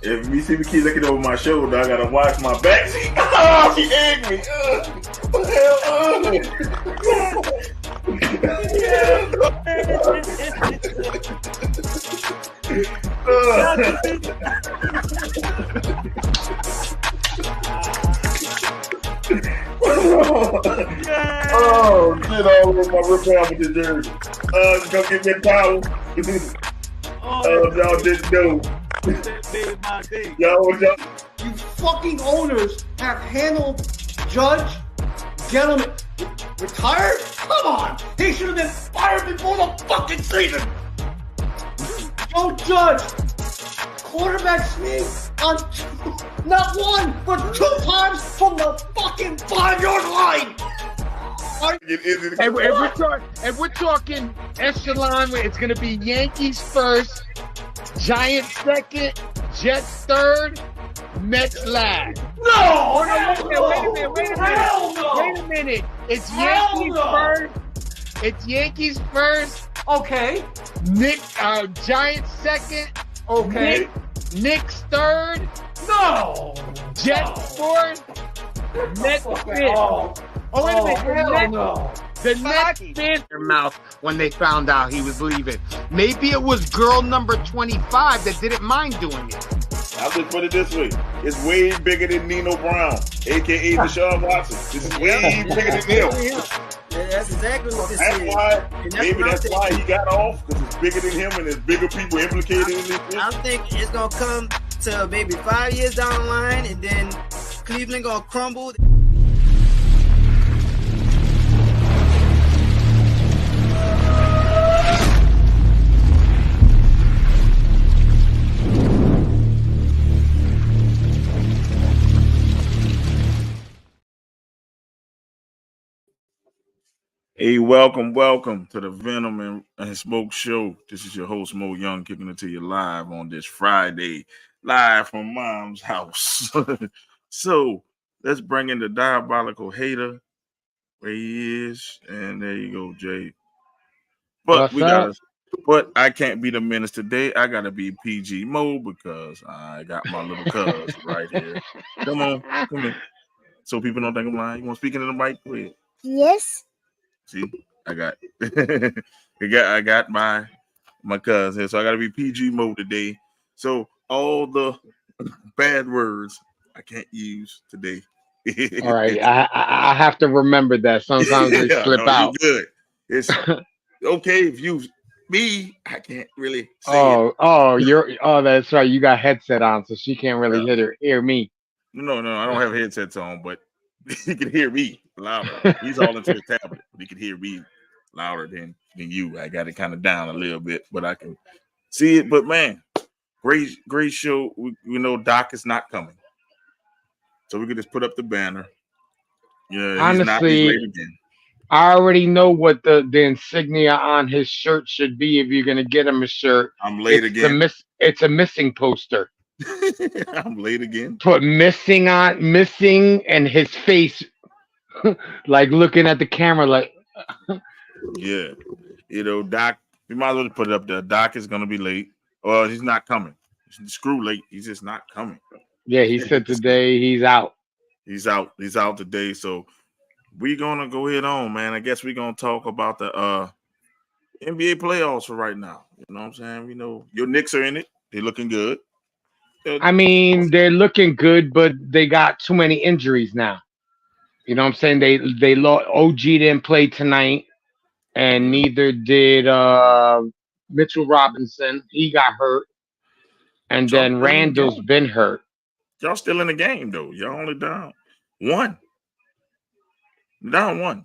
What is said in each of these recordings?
If you see me keep looking over my shoulder, I gotta watch my back. Oh, she egged me. What the hell? Oh, shit all over my rip with the jersey. Go get that towel. Y'all didn't know. Y'all. You fucking owners have handled Judge, gentlemen, retired? Come on! He should have been fired before the fucking season! Joe Judge, quarterback sneak on not one, but 2 times from the fucking 5-yard line! And we're talking echelon, it's going to be Yankees first, Giants second, Jets third, Mets last. No! Wait a minute. It's Yankees first. Okay. Giants second. Okay. Knicks third. No! Jets fourth. Mets fifth. Oh, wait a minute. The Nets bit their mouth when they found out he was leaving. Maybe it was girl number 25 that didn't mind doing it. I'll just put it this way. It's way bigger than Nino Brown, a.k.a. Deshaun Watson. This is way bigger than him. Yeah, that's exactly what this is. Maybe that's why he got off, because it's bigger than him and there's bigger people implicated in this. I think it's going to come to maybe 5 years down the line, and then Cleveland going to crumble. Hey, welcome to the Venom and Smoke Show. This is your host, Mo Young, kicking it to you live on this Friday, live from Mom's house. So let's bring in the Diabolical hater where he is. And there you go, Jay. But but I can't be the menace today. I gotta be PG Mo because I got my little cuz right here. Come in. So people don't think I'm lying. You want to speak into the mic? Go ahead. Yes. See, I got my cuz here, so I got to be PG mode today. So all the bad words I can't use today. All right, I have to remember that. Sometimes they slip out. Good. It's okay if you me. I can't really. Say it. That's right. You got headset on, so she can't really hear me. No, I don't have headsets on, but he can hear me louder. He's all into his tablet, but he can hear me louder than you. I got it kind of down a little bit, but I can see it. But man, great show. We know Doc is not coming, so we can just put up the banner. Yeah, honestly, he's late again. I already know what the insignia on his shirt should be if you're gonna get him a shirt. I'm late again. It's a missing poster. I'm late again. Put missing, and his face like looking at the camera like yeah. Doc, we might as well put it up there. Doc is gonna be late. Well, he's not coming. Screw late. He's just not coming. Yeah, he said today he's out. He's out today. So we're gonna go ahead on, man. I guess we're gonna talk about the NBA playoffs for right now. You know what I'm saying? We know your Knicks are in it. They're looking good. I mean, they're looking good, but they got too many injuries now. You know what I'm saying? They lost. OG didn't play tonight, and neither did Mitchell Robinson. He got hurt, and then Randall's been hurt. Y'all still in the game though. Y'all only down one. Down one.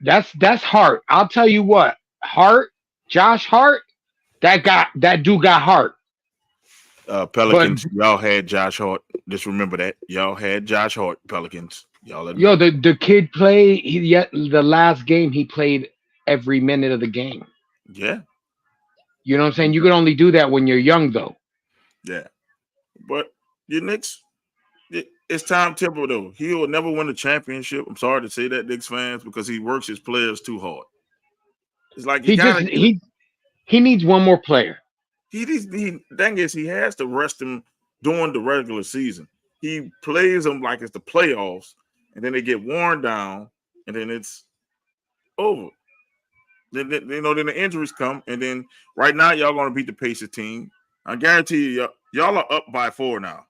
That's Hart. I'll tell you what, Josh Hart, that dude got heart. Pelicans, y'all had Josh Hart. Just remember that. Y'all had Josh Hart, Pelicans. The kid played. The last game he played every minute of the game. Yeah. You know what I'm saying? You can only do that when you're young, though. Yeah. But your Knicks, it's Tom Thibodeau. He will never win a championship. I'm sorry to say that, Knicks fans, because he works his players too hard. It's like he needs one more player. Thing is, he has to rest him during the regular season. He plays them like it's the playoffs, and then they get worn down, and then it's over. Then then the injuries come, and then right now y'all gonna beat the Pacers team. I guarantee you, y'all are up by 4 now.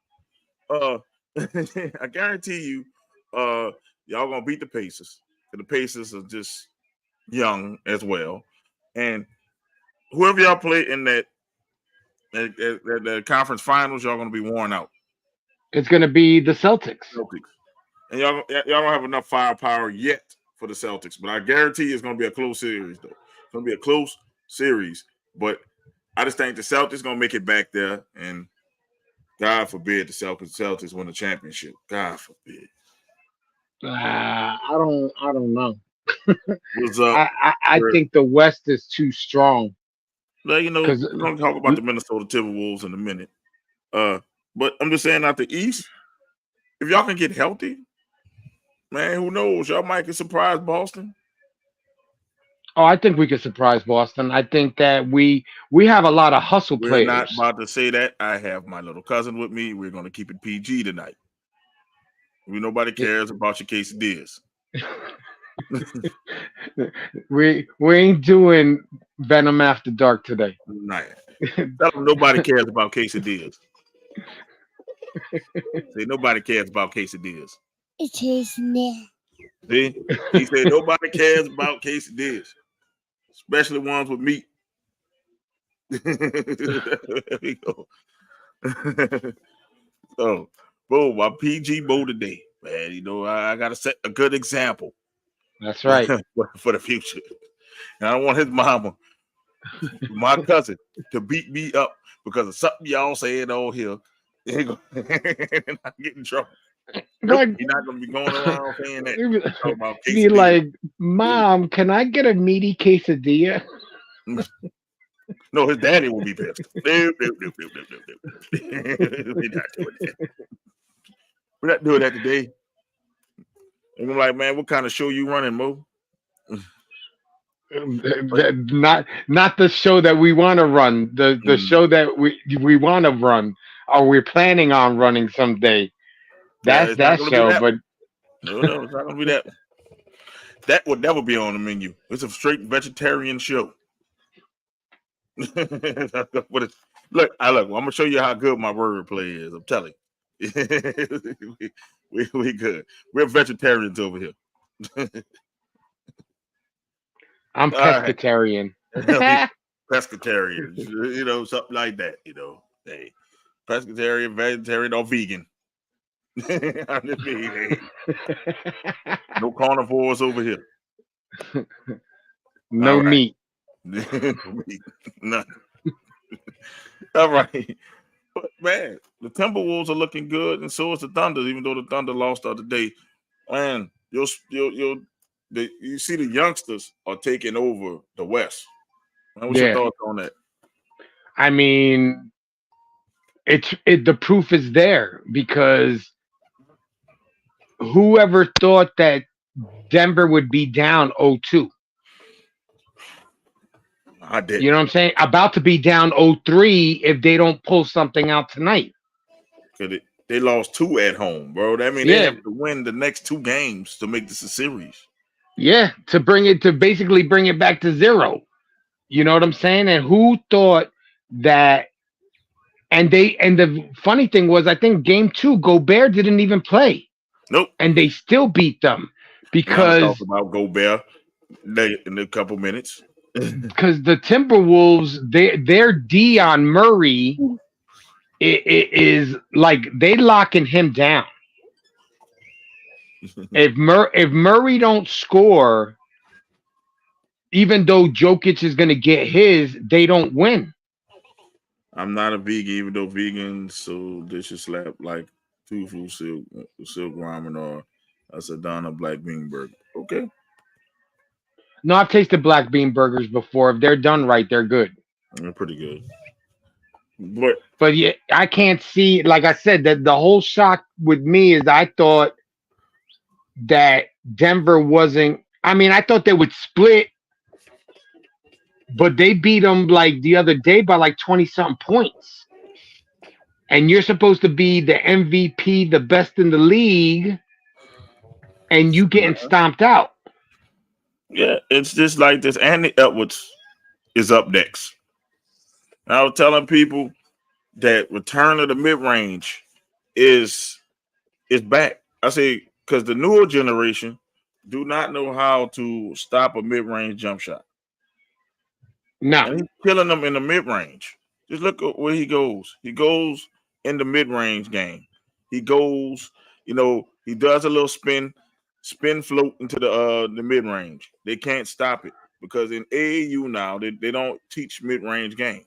I guarantee you, y'all gonna beat the Pacers. The Pacers are just young as well, and whoever y'all play in that the conference finals, y'all gonna be worn out. It's gonna be the Celtics. And y'all don't have enough firepower yet for the Celtics, but I guarantee it's gonna be a close series though. It's gonna be a close series, but I just think the Celtics gonna make it back there, and God forbid the Celtics win the championship. God forbid. I don't know. What's up? I think the West is too strong. Well, we're gonna talk about the Minnesota Timberwolves in a minute. But I'm just saying, out the East, if y'all can get healthy, man, who knows? Y'all might get surprised Boston. Oh, I think we could surprise Boston. I think that we have a lot of hustle We're players. not about to say that. I have my little cousin with me. We're going to keep it PG tonight. Nobody cares about your quesadillas. we ain't doing Venom After Dark today. Nah. Tell them nobody cares about quesadillas. Say nobody cares about quesadillas. It is now. See? He said nobody cares about quesadillas, especially ones with meat. There we go. So, boom, my PG Bo today, man. I got to set a good example. That's right. For the future. And I don't want his mama, my cousin, to beat me up because of something y'all saying on here. And I get in trouble. Nope, you're not going to be going around saying that. Be like, Mom, can I get a meaty quesadilla? No, his daddy will be pissed. We're not doing that. We're not doing that today. And I'm like, man, what kind of show you running, Mo? Not the show that we want to run. The show that we want to run, or we're planning on running someday. That's that show, but no, it's not gonna be that. That would never be on the menu. It's a straight vegetarian show. Look, I'm gonna show you how good my word play is. I'm telling you. we good. We're vegetarians over here. I'm pescatarian. Right. Pescatarian, something like that. Hey, pescatarian, vegetarian, or vegan. I'm just being, no carnivores over here. No meat. None. All right. But man, the Timberwolves are looking good, and so is the Thunder, even though the Thunder lost the other day. Man, you see the youngsters are taking over the West. Man, what's your thoughts on that? I mean, the proof is there, because whoever thought that Denver would be down 0-2? I did. You know what I'm saying? About to be down 0-3 if they don't pull something out tonight. They lost 2 at home, bro. I mean, they have to win the next 2 games to make this a series. Yeah, to basically bring it back to 0. You know what I'm saying? And who thought that? And the funny thing was, I think game 2, Gobert didn't even play. Nope. And they still beat them because talk about Gobert in a couple minutes. Because the Timberwolves, their D on Murray is like they locking him down. If Murray don't score, even though Jokic is going to get his, they don't win. I'm not a vegan, even though vegans so they should slap like tofu, silk ramen, or a Sedona black bean burger. Okay. No, I've tasted black bean burgers before. If they're done right, they're good. They're pretty good. But yeah, I can't see, like I said, that the whole shock with me is I thought that Denver wasn't, I thought they would split, but they beat them like the other day by like 20-something points. and you're supposed to be the MVP, the best in the league, and you getting stomped out. Yeah, it's just like this. Andy Edwards is up next. And I was telling people that return of the mid range is back. I say because the newer generation do not know how to stop a mid range jump shot, No, and he's killing them in the mid range. Just look at where he goes. He goes in the mid range game. He goes, he does a little spin float into the mid range. They can't stop it because in AAU now they don't teach mid range game.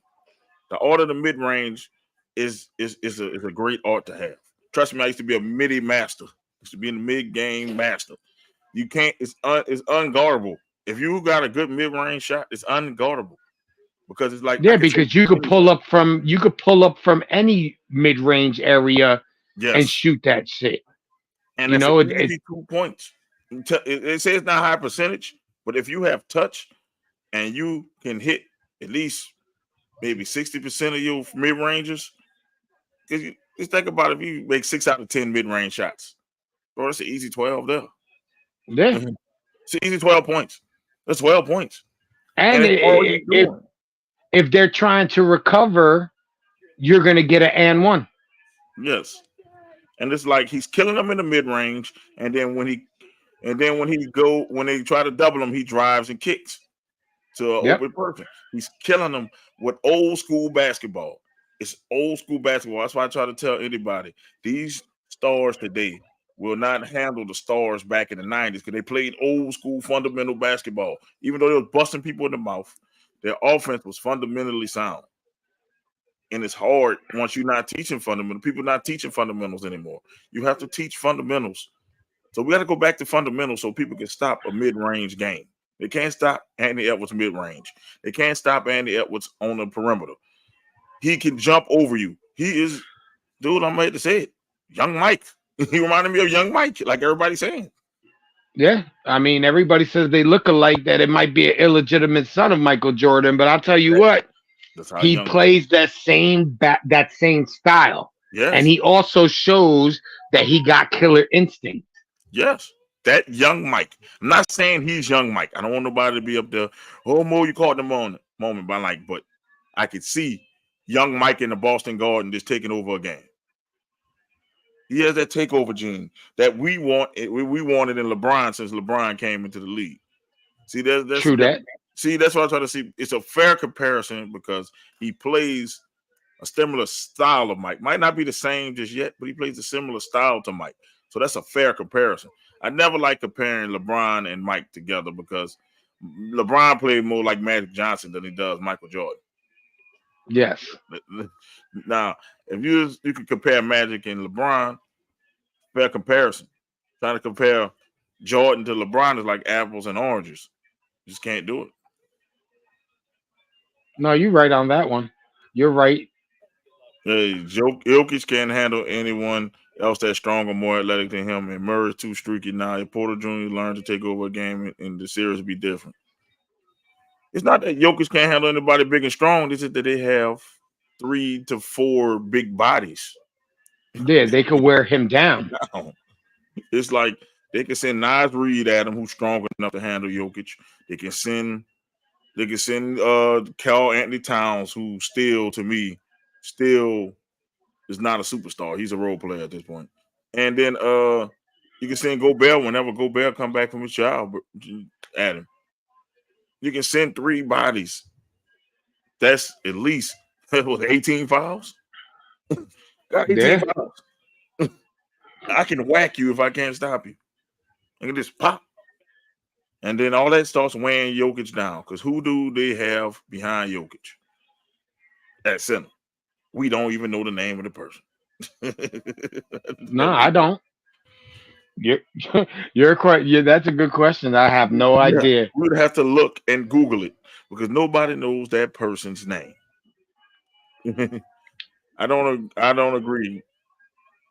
The art of the mid range is a great art to have. Trust me, I used to be a midi master. Used to be in the mid game master. You can't. It's unguardable. If you got a good mid range shot, it's unguardable because it's like I yeah, can take because you could anywhere. pull up from any mid range area and Yes, shoot that shit. and You that's an know, easy 2 points. It says not high percentage, but if you have touch and you can hit at least maybe 60% of your mid ranges, because just think about if you make 6 out of 10 mid range shots, bro, that's an easy 12 there. yeah. Mhm. It's an easy 12 points. That's 12 points, and And it's all you're doing. if they're trying to recover, you're gonna get an and one. Yes, and it's like he's killing them in the mid range, and then when they try to double him, he drives and kicks to an Yep. open person. He's killing them with old school basketball. It's old school basketball. That's why I try to tell anybody these stars today will not handle the stars back in the 90s because they played old school fundamental basketball. Even though they was busting people in the mouth, their offense was fundamentally sound. And it's hard once you're not teaching fundamentals. People not teaching fundamentals anymore. You have to teach fundamentals. So we got to go back to fundamentals so people can stop a mid-range game. They can't stop Andy Edwards mid-range. They can't stop Andy Edwards on the perimeter. He can jump over you. He is, dude, I'm ready to say it. Young Mike. He reminded me of Young Mike, like everybody's saying. Yeah. I mean, everybody says they look alike, that it might be an illegitimate son of Michael Jordan, but I'll tell you what, That's how he young. plays that same style. And Yes. he also shows that he got killer instinct. Yes. That young Mike. I'm not saying he's young Mike. I don't want nobody to be up there. Oh, Mo, you caught the moment, but I could see young Mike in the Boston Garden just taking over a game. He has that takeover gene that we want. We wanted in LeBron since LeBron came into the league. See, True that. that's what I'm trying to see. It's a fair comparison because he plays a similar style of Mike. Might not be the same just yet, but he plays a similar style to Mike. So that's a fair comparison. I never like comparing LeBron and Mike together because LeBron played more like Magic Johnson than he does Michael Jordan. Yes. Now, if you can compare Magic and LeBron, fair comparison. Trying to compare Jordan to LeBron is like apples and oranges. You just can't do it. No, you're right on that one. You're right. Hey, Jokic can't handle anyone else that's stronger, more athletic than him, and Murray's too streaky now. If Porter Jr. learns to take over a game and the series be different. It's not that Jokic can't handle anybody big and strong. It's just that they have 3 to 4 big bodies. Yeah, they could wear him down. Now, it's like they can send Nas Reed at him, who's strong enough to handle Jokic. They can send Carl Anthony Towns, who still, to me, still is not a superstar. He's a role player at this point. And then you can send Gobert whenever Gobert come back from his child at him. You can send 3 bodies. That's at least 18 fouls. Got 18 Yeah. fouls. I can whack you if I can't stop you. I can just pop. And then all that starts weighing Jokic down. Because who do they have behind Jokic at center? We don't even know the name of the person. No, I don't. You're, you're quite. Yeah, that's a good question. I have no idea. We would have to look and Google it because nobody knows that person's name. I don't agree.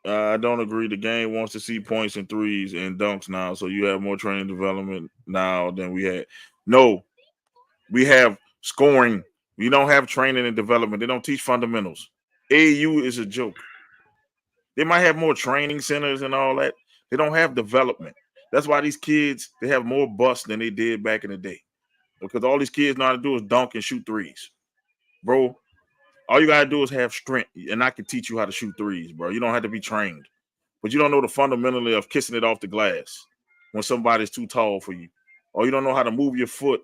I don't agree. The game wants to see points and threes and dunks now, so you have more training development now than we had. No, we have scoring. We don't have training and development. They don't teach fundamentals. AAU is a joke. They might have more training centers and all that. They don't have development. That's why these kids, they have more busts than they did back in the day. Because all these kids know how to do is dunk and shoot threes. Bro, all you got to do is have strength, and I can teach you how to shoot threes, bro. You don't have to be trained. But you don't know the fundamentally of kissing it off the glass when somebody's too tall for you. Or you don't know how to move your foot,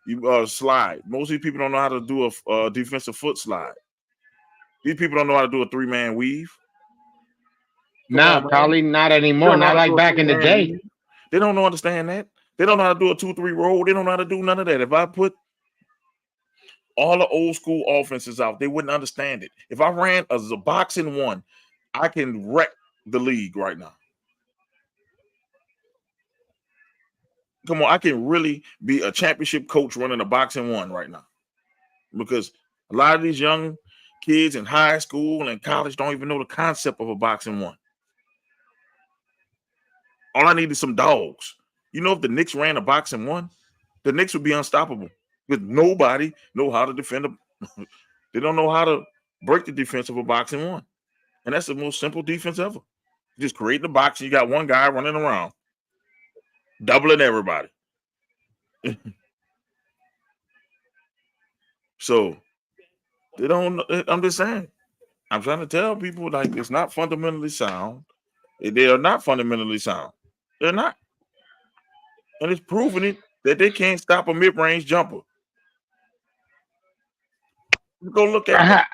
you slide. Most of these people don't know how to do a defensive foot slide. These people don't know how to do a three-man weave. Nah, probably not anymore. Not like back in the day. Weave. They don't know understand that. They don't know how to do a 2-3 roll. They don't know how to do none of that. If I put all the old school offenses out, they wouldn't understand it. If I ran as a boxing one, I can wreck the league right now. Come on, I can really be a championship coach running a boxing one right now. Because a lot of these young kids in high school and college don't even know the concept of a boxing one. All I need is some dogs. You know, if the Knicks ran a boxing one, the Knicks would be unstoppable. Because nobody know how to defend them. They don't know how to break the defense of a boxing one. And that's the most simple defense ever. Just create the box and you got one guy running around, doubling everybody. So they don't. I'm just saying. I'm trying to tell people like it's not fundamentally sound. They are not fundamentally sound. They're not, and it's proving it that they can't stop a mid-range jumper. Go look at that.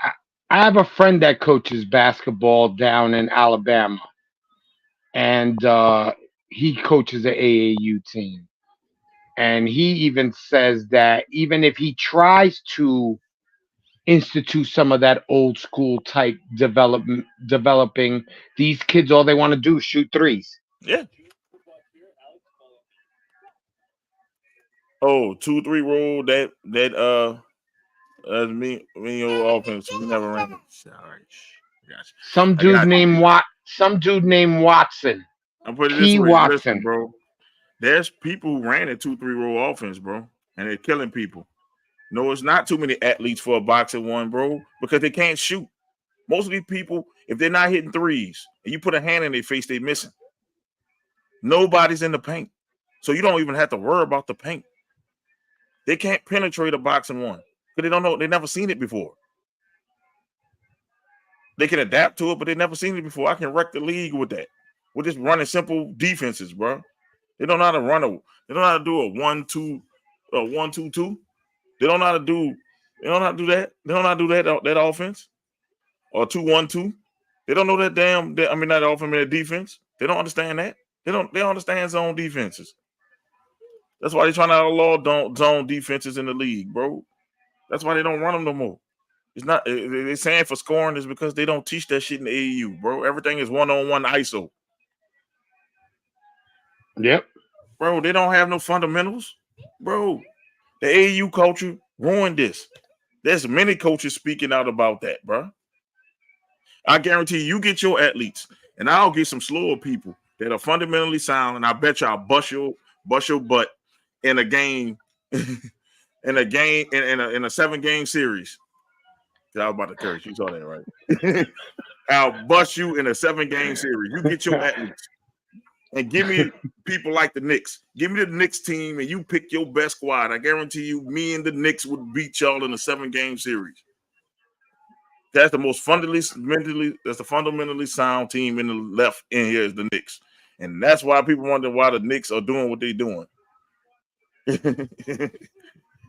I have a friend that coaches basketball down in Alabama, and he coaches the AAU team. And he even says that even if he tries to institute some of that old school type developing, these kids, all they want to do is shoot threes. Yeah. Oh, 2-3 roll that me your offense. We never ran. All right. Gotcha. Some dude named Watson. I'm putting it this way. Listen, bro. There's people who ran a 2-3 roll offense, bro, and they're killing people. No, it's not too many athletes for a boxing one, bro, because they can't shoot. Most of these people, if they're not hitting threes and you put a hand in their face, they're missing. Nobody's in the paint. So you don't even have to worry about the paint. They can't penetrate a boxing one because they don't know. They've never seen it before. They can adapt to it, but they've never seen it before. I can wreck the league with that. We're just running simple defenses, bro. They don't know how to run they don't know how to do a 1-2, 1-2-2. They don't know how to do. They don't know how to do that. They don't know how to do that offense or 2-1-2. They don't know that damn. That offense, that defense. They don't understand that. They don't understand zone defenses. That's why they're trying to outlaw zone defenses in the league, bro. That's why they don't run them no more. It's not. They're saying for scoring is because they don't teach that shit in the AAU, bro. Everything is one-on-one ISO. Yep. Bro, they don't have no fundamentals. Bro, the AAU culture ruined this. There's many coaches speaking out about that, bro. I guarantee you get your athletes, and I'll get some slower people that are fundamentally sound, and I bet you I'll bust your butt in a game, in a 7-game series. I was about to curse. You saw that, right? I'll bust you in a 7-game series. You get your athletes. And give me people like the Knicks. Give me the Knicks team, and you pick your best squad. I guarantee you, me and the Knicks would beat y'all in a 7-game series. That's the most fundamentally sound team in the left in here is the Knicks. And that's why people wonder why the Knicks are doing what they're doing.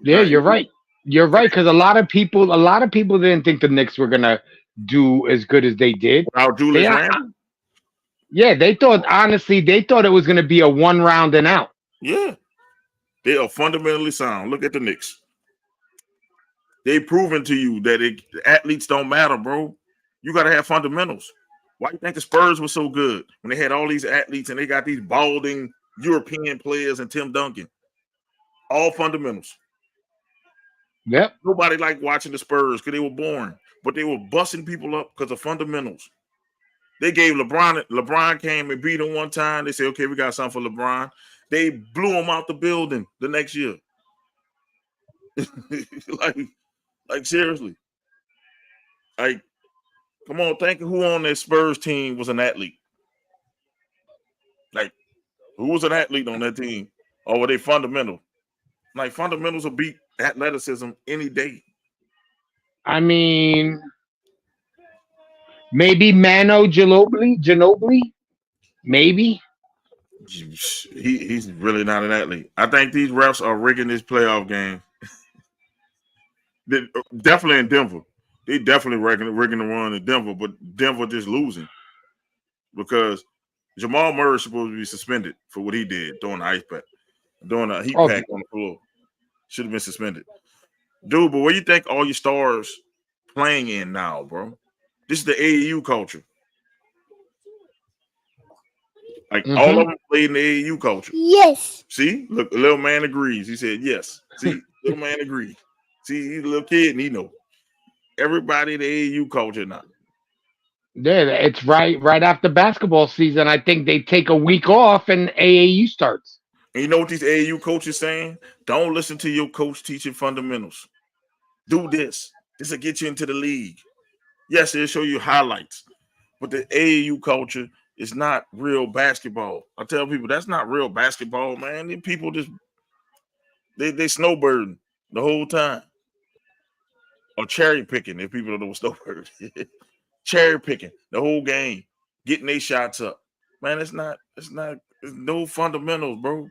Yeah, you're right. You're right, because a lot of people didn't think the Knicks were gonna do as good as they did. Without Julius Randle? Yeah, they thought it was gonna be a 1 round and out. Yeah. They are fundamentally sound. Look at the Knicks. They've proven to you that athletes don't matter, bro. You gotta have fundamentals. Why do you think the Spurs were so good when they had all these athletes and they got these balding European players and Tim Duncan? All fundamentals. Yep. Nobody liked watching the Spurs because they were boring, but they were busting people up because of fundamentals. They gave LeBron came and beat him one time. They said, okay, we got something for LeBron. They blew him out the building the next year. like seriously. Like Come on, think of who on that Spurs team was an athlete. Like, who was an athlete on that team? Or were they fundamental? Like, fundamentals will beat athleticism any day. I mean, maybe Mano Ginobili, maybe. He's really not an athlete. I think these refs are rigging this playoff game. Definitely in Denver. They definitely rigging the run in Denver, but Denver just losing because Jamal Murray is supposed to be suspended for what he did during the ice pack, doing a heat Oh, pack on the floor. Should have been suspended. Dude, but where you think all your stars playing in now, bro? This is the AAU culture. Like all of them played in the AAU culture. Yes. See, look, the little man agrees. He said yes. See, little man agrees. See, he's a little kid and he know. Everybody in the AAU culture now. Yeah, it's right after basketball season. I think they take a week off and AAU starts. And you know what these AAU coaches saying? Don't listen to your coach teaching fundamentals. Do this. This will get you into the league. Yes, it'll show you highlights. But the AAU culture is not real basketball. I tell people that's not real basketball, man. These people just they snowbirding the whole time. Or cherry picking, if people don't know what snowbird. Cherry picking the whole game, getting their shots up. Man, it's no fundamentals, bro.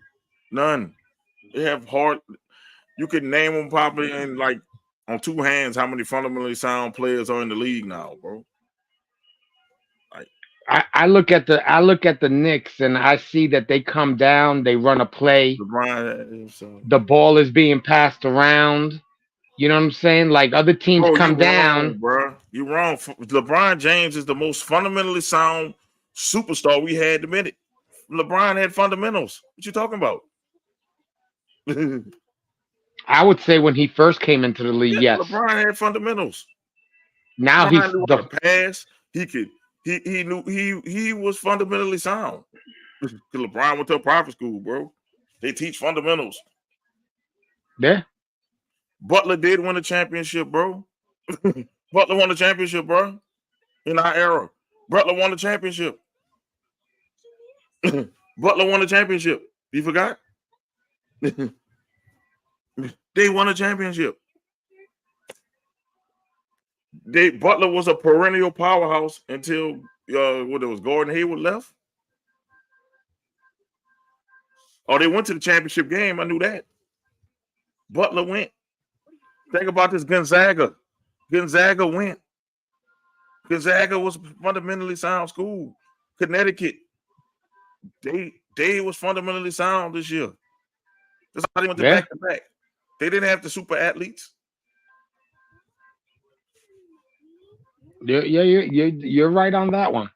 None. They have hard. You can name them probably in like on two hands how many fundamentally sound players are in the league now, bro. Like I look at the Knicks and I see that they come down, they run a play, LeBron. the ball is being passed around. You know what I'm saying? Like other teams Bro, come you wrong, down. bro. You wrong. LeBron James is the most fundamentally sound superstar we had in a minute. LeBron had fundamentals. What you talking about? I would say when he first came into the league, yes. LeBron had fundamentals. Now LeBron knew how to pass. He could. He knew he was fundamentally sound. LeBron went to a private school, bro. They teach fundamentals. Yeah. Butler did win a championship, bro. Butler won a championship, bro. In our era, Butler won the championship. Butler won a championship. You forgot? They won a championship. Butler was a perennial powerhouse until what it was Gordon Hayward left. Oh, they went to the championship game. I knew that. Butler went. Think about this Gonzaga. Gonzaga went. Gonzaga was fundamentally sound school. Connecticut. They was fundamentally sound this year. That's how they went to back to back. They didn't have the super athletes. You're right on that one.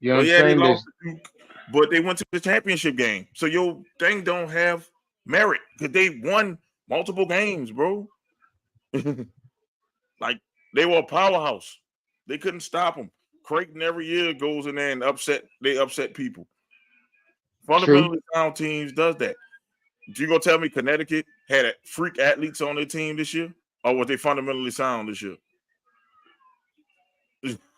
You know what I'm saying? They lost, but they went to the championship game. So your thing don't have merit because they won multiple games, bro. Like they were a powerhouse. They couldn't stop them. Creighton every year goes in there and upset people. Fundamentally sound teams does that. You gonna tell me Connecticut had freak athletes on their team this year, or was they fundamentally sound this year?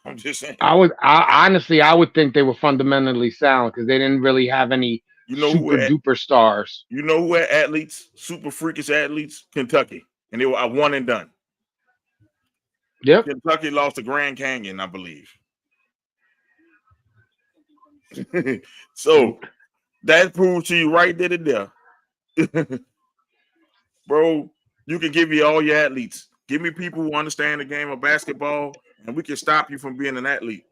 I'm just saying. Honestly, I would think they were fundamentally sound because they didn't really have any super duper stars. You know who had athletes, super freakish athletes? Kentucky, and they were a one and done. Yep. Kentucky lost to Grand Canyon, I believe. So that proves to you right there. Bro, you can give me all your athletes. Give me people who understand the game of basketball, and we can stop you from being an athlete.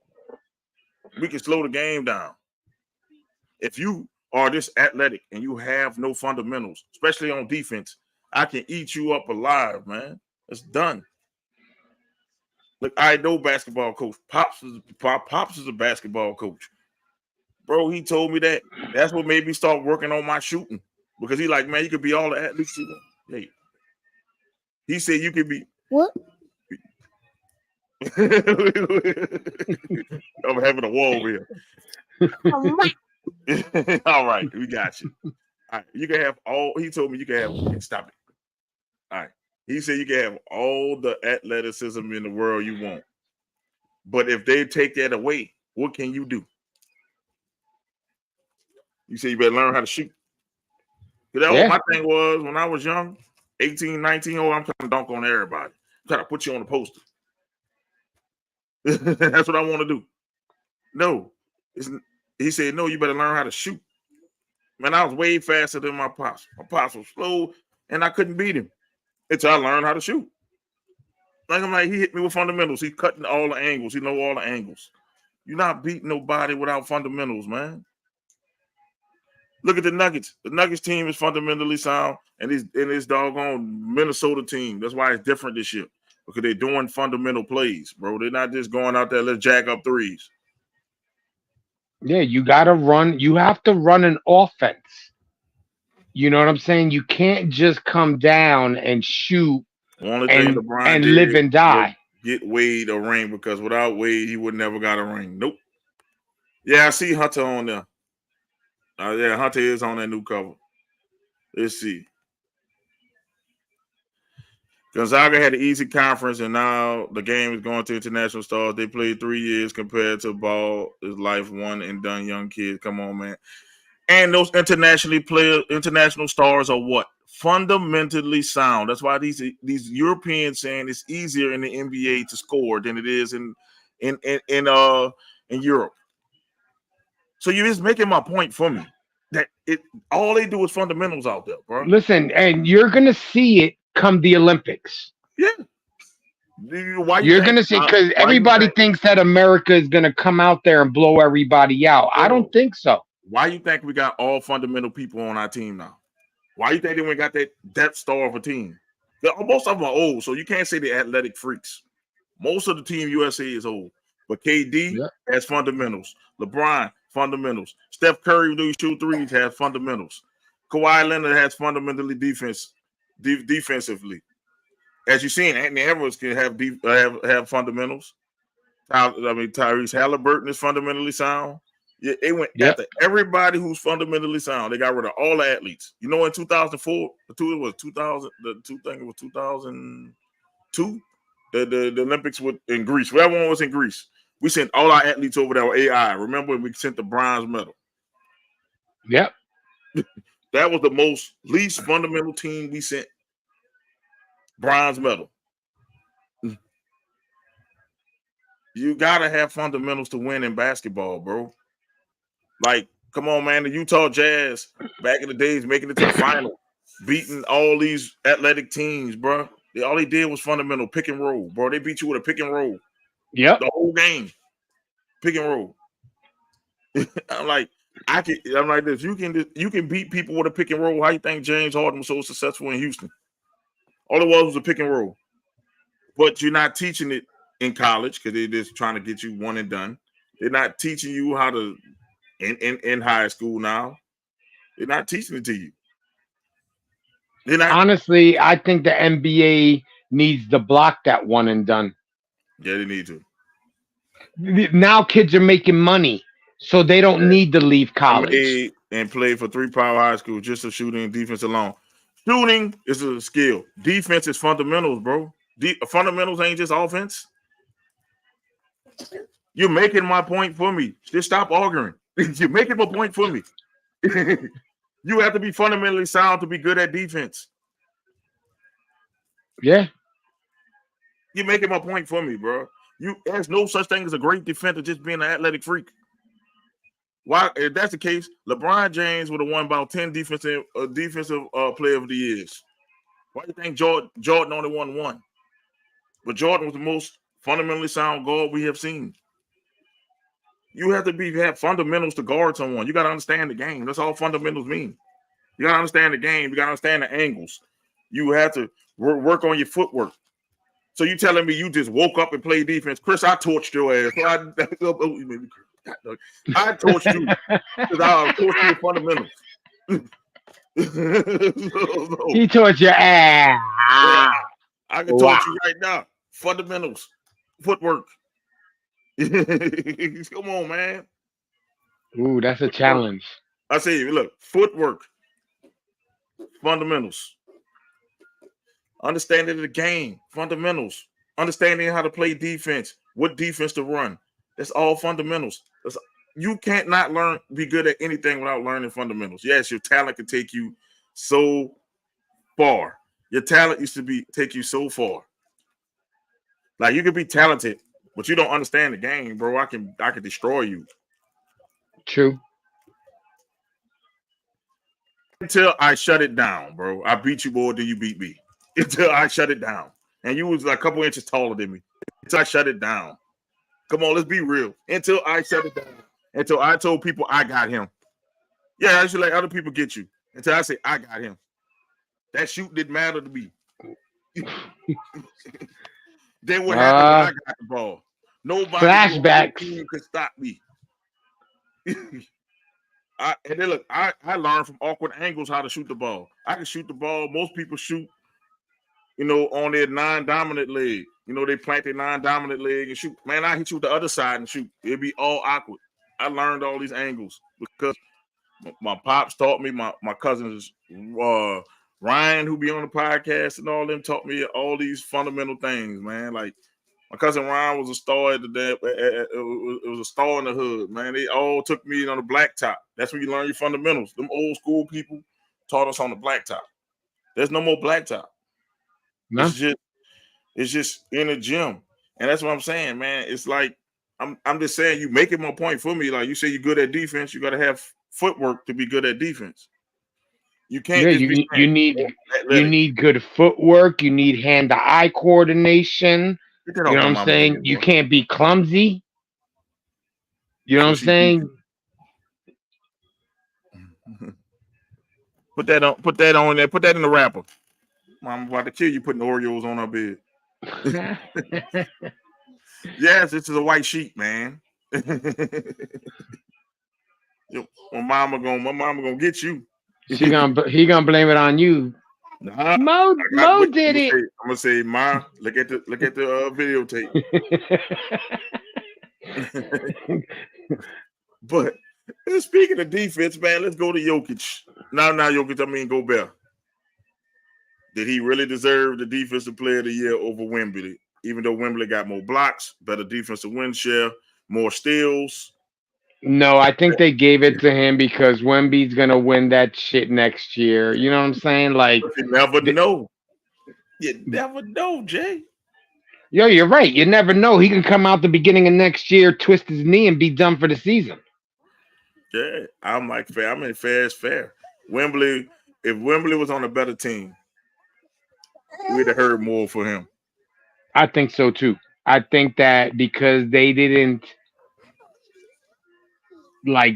We can slow the game down. If you are this athletic and you have no fundamentals, especially on defense, I can eat you up alive, man. It's done. Look, I know basketball coach. Pops is a basketball coach. Bro, he told me that. That's what made me start working on my shooting. Because he like, man, you could be all the athletes you want. Hey. He said you could be. What? I'm having a wall here. All right, we got you. All right, you can have all. He told me you can have. Stop it. All right. He said you can have all the athleticism in the world you want. But if they take that away, what can you do? You say you better learn how to shoot. That's what my thing was when I was young, 18, 19, I'm trying to dunk on everybody. I'm trying to put you on the poster. That's what I want to do. No. He said, no, you better learn how to shoot. Man, I was way faster than my pops. My pops was slow, and I couldn't beat him until I learned how to shoot. Like I'm like, he hit me with fundamentals. He's cutting all the angles. He know all the angles. You're not beating nobody without fundamentals, man. Look at the Nuggets. The Nuggets team is fundamentally sound, and this doggone Minnesota team. That's why it's different this year, because they're doing fundamental plays, bro. They're not just going out there, let's jack up threes. Yeah, you gotta run. You have to run an offense. You know what I'm saying? You can't just come down and shoot and live and die. Get Wade a ring, because without Wade, he would never got a ring. Nope. Yeah, I see Hunter on there. Yeah, Hunter is on that new cover. Let's see. Gonzaga had an easy conference, and now the game is going to international stars. They played 3 years compared to ball is life, one and done young kids. Come on, man. And those international stars are what? Fundamentally sound. That's why these Europeans saying it's easier in the NBA to score than it is in Europe. So you're just making my point for me that all they do is fundamentals out there, bro. Listen, and you're gonna see it come the Olympics. Yeah. You're gonna see, because everybody thinks that America is gonna come out there and blow everybody out. I don't think so. Why you think we got all fundamental people on our team now? Why you think we got that depth star of a team? Most of them are old, so you can't say they're athletic freaks. Most of the team USA is old, but KD has fundamentals. LeBron, fundamentals. Steph Curry, who shoot threes, has fundamentals. Kawhi Leonard has fundamentally defensively. As you've seen, Anthony Edwards can have fundamentals. Tyrese Halliburton is fundamentally sound. Yeah, they went after everybody who's fundamentally sound. They got rid of all the athletes. You know, in 2004, the two thing was 2002. The Olympics in Greece. Whatever one was in Greece. We sent all our athletes over there with AI. Remember, we sent the bronze medal. Yep. That was the least fundamental team we sent. Bronze medal. You gotta have fundamentals to win in basketball, bro. Like, come on, man. The Utah Jazz back in the days making it to the final, beating all these athletic teams, bro. All they did was fundamental pick and roll, bro. They beat you with a pick and roll. Yep. The whole game. Pick and roll. I'm like this. You can beat people with a pick and roll. How you think James Harden was so successful in Houston? All it was a pick and roll. But you're not teaching it in college because they're just trying to get you one and done. They're not teaching you how to in high school now. They're not teaching it to you. Honestly, I think the NBA needs to block that one and done. Yeah, they need to. Now kids are making money, so they don't need to leave college and play for 3-power high school just for shooting and defense alone. Shooting is a skill. Defense is fundamentals, bro. Fundamentals ain't just offense. You're making my point for me. Just stop arguing. You're making my point for me. You have to be fundamentally sound to be good at defense. Yeah. You're making my point for me, bro. There's no such thing as a great defender just being an athletic freak. Why? If that's the case, LeBron James would have won about 10 defensive player of the years. Why do you think Jordan only won 1? But Jordan was the most fundamentally sound guard we have seen. You have to have fundamentals to guard someone. You got to understand the game. That's all fundamentals mean. You got to understand the game. You got to understand the angles. You have to work on your footwork. So you telling me you just woke up and played defense? Chris, I torched your ass. I torched you because I torched your fundamentals. He torched your ass. Yeah, I can torch you right now. Fundamentals, footwork. Come on, man. Ooh, that's a challenge. I say, look, footwork, fundamentals, understanding the game, fundamentals, understanding how to play defense, what defense to run. That's all fundamentals. You can't not be good at anything without learning fundamentals. Yes, your talent can take you so far. Your talent used to take you so far. Like you could be talented, but you don't understand the game, bro. I can destroy you. True. Until I shut it down, bro. I beat you more than you beat me. Until I shut it down. And you was like a couple inches taller than me. Until I shut it down. Come on, let's be real. Until I shut it down. Until I told people I got him. Yeah, I should let other people get you. Until I say I got him. That shoot didn't matter to me. Then what happened when I got the ball? Nobody flashbacks could stop me. And then look, I learned from awkward angles how to shoot the ball. I can shoot the ball. Most people shoot, on their non-dominant leg. They plant their non-dominant leg and shoot. Man, I hit you with the other side and shoot. It'd be all awkward. I learned all these angles because my pops taught me. My cousins, Ryan, who be on the podcast, and all them taught me all these fundamental things, man. Like my cousin Ryan was a star it was a star in the hood, man. They all took me on the blacktop. That's when you learn your fundamentals. Them old school people taught us on the blacktop. There's no more blacktop. No. It's just in a gym. And that's what I'm saying, man. It's like I'm just saying, you making my point for me. Like you say, you're good at defense. You got to have footwork to be good at defense. You can't. Yeah, you need good footwork. You need hand-to-eye coordination. You know what I'm saying? You can't be clumsy. You know what I'm saying? Put that on there. Put that in the wrapper. I'm about to kill you putting Oreos on our bed. Yes, this is a white sheet, man. My mama gonna get you. He gonna blame it on you. Nah, Mo did it. I'm gonna say, Ma, look at the videotape. But speaking of defense, man, let's go to Jokic. Not Jokic, I mean Gobert. Did he really deserve the defensive player of the year over Wembley? Even though Wembley got more blocks, better defensive win share, more steals. No, I think they gave it to him because Wemby's gonna win that shit next year. You know what I'm saying? Like you never know. You never know, Jay. Yo, you're right. You never know. He can come out the beginning of next year, twist his knee, and be done for the season. Yeah, I'm like fair. I mean, fair is fair. Wembley, if Wembley was on a better team, we'd have heard more for him. I think so too. I think that because they didn't like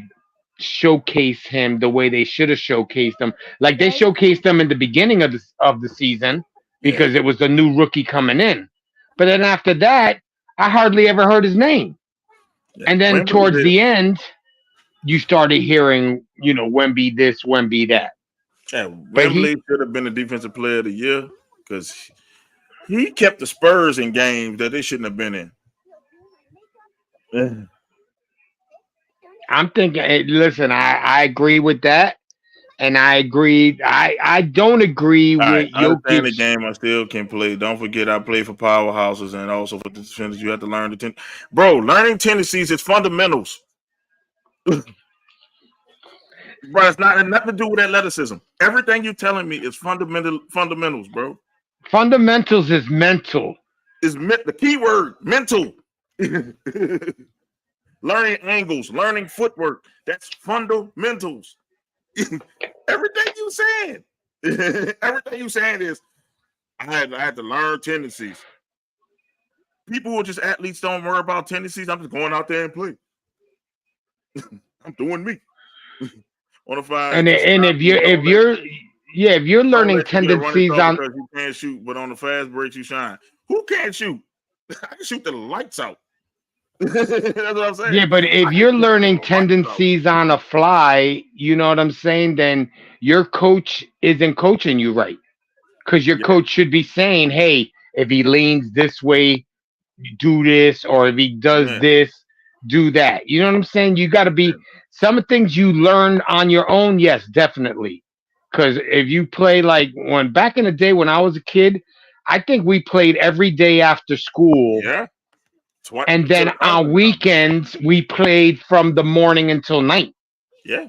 showcase him the way they should have showcased him. Like they showcased him in the beginning of the season because it was a new rookie coming in. But then after that, I hardly ever heard his name. Yeah. And then towards the end, you started hearing, Wemby this, Wemby that. Yeah, Wembley should have been the defensive player of the year because he kept the Spurs in games that they shouldn't have been in. Yeah. I'm thinking, listen, I agree with that. And I agree. I don't agree with Jokic. The game I still can play. Don't forget I play for powerhouses and also for the defenders. You have to learn learning tendencies is fundamentals. Bro, it's nothing to do with athleticism. Everything you're telling me is fundamentals, bro. Fundamentals is mental. Is the key word, mental. Learning angles, learning footwork. That's fundamentals. Everything you saying is I had to learn tendencies. People who are just athletes don't worry about tendencies. I'm just going out there and play. I'm doing me. On a five. And if you're learning tendencies on you can't shoot, but on the fast breaks you shine. Who can't shoot? I can shoot the lights out. That's what I'm saying. Yeah, but if you're learning tendencies on a fly, you know what I'm saying, then your coach isn't coaching you right. Because your coach should be saying, hey, if he leans this way, do this, or if he does this, do that. You know what I'm saying? You got to be some things you learn on your own. Yes, definitely. Because if you play like back in the day when I was a kid, I think we played every day after school. Yeah. And then on weekends, we played from the morning until night. Yeah.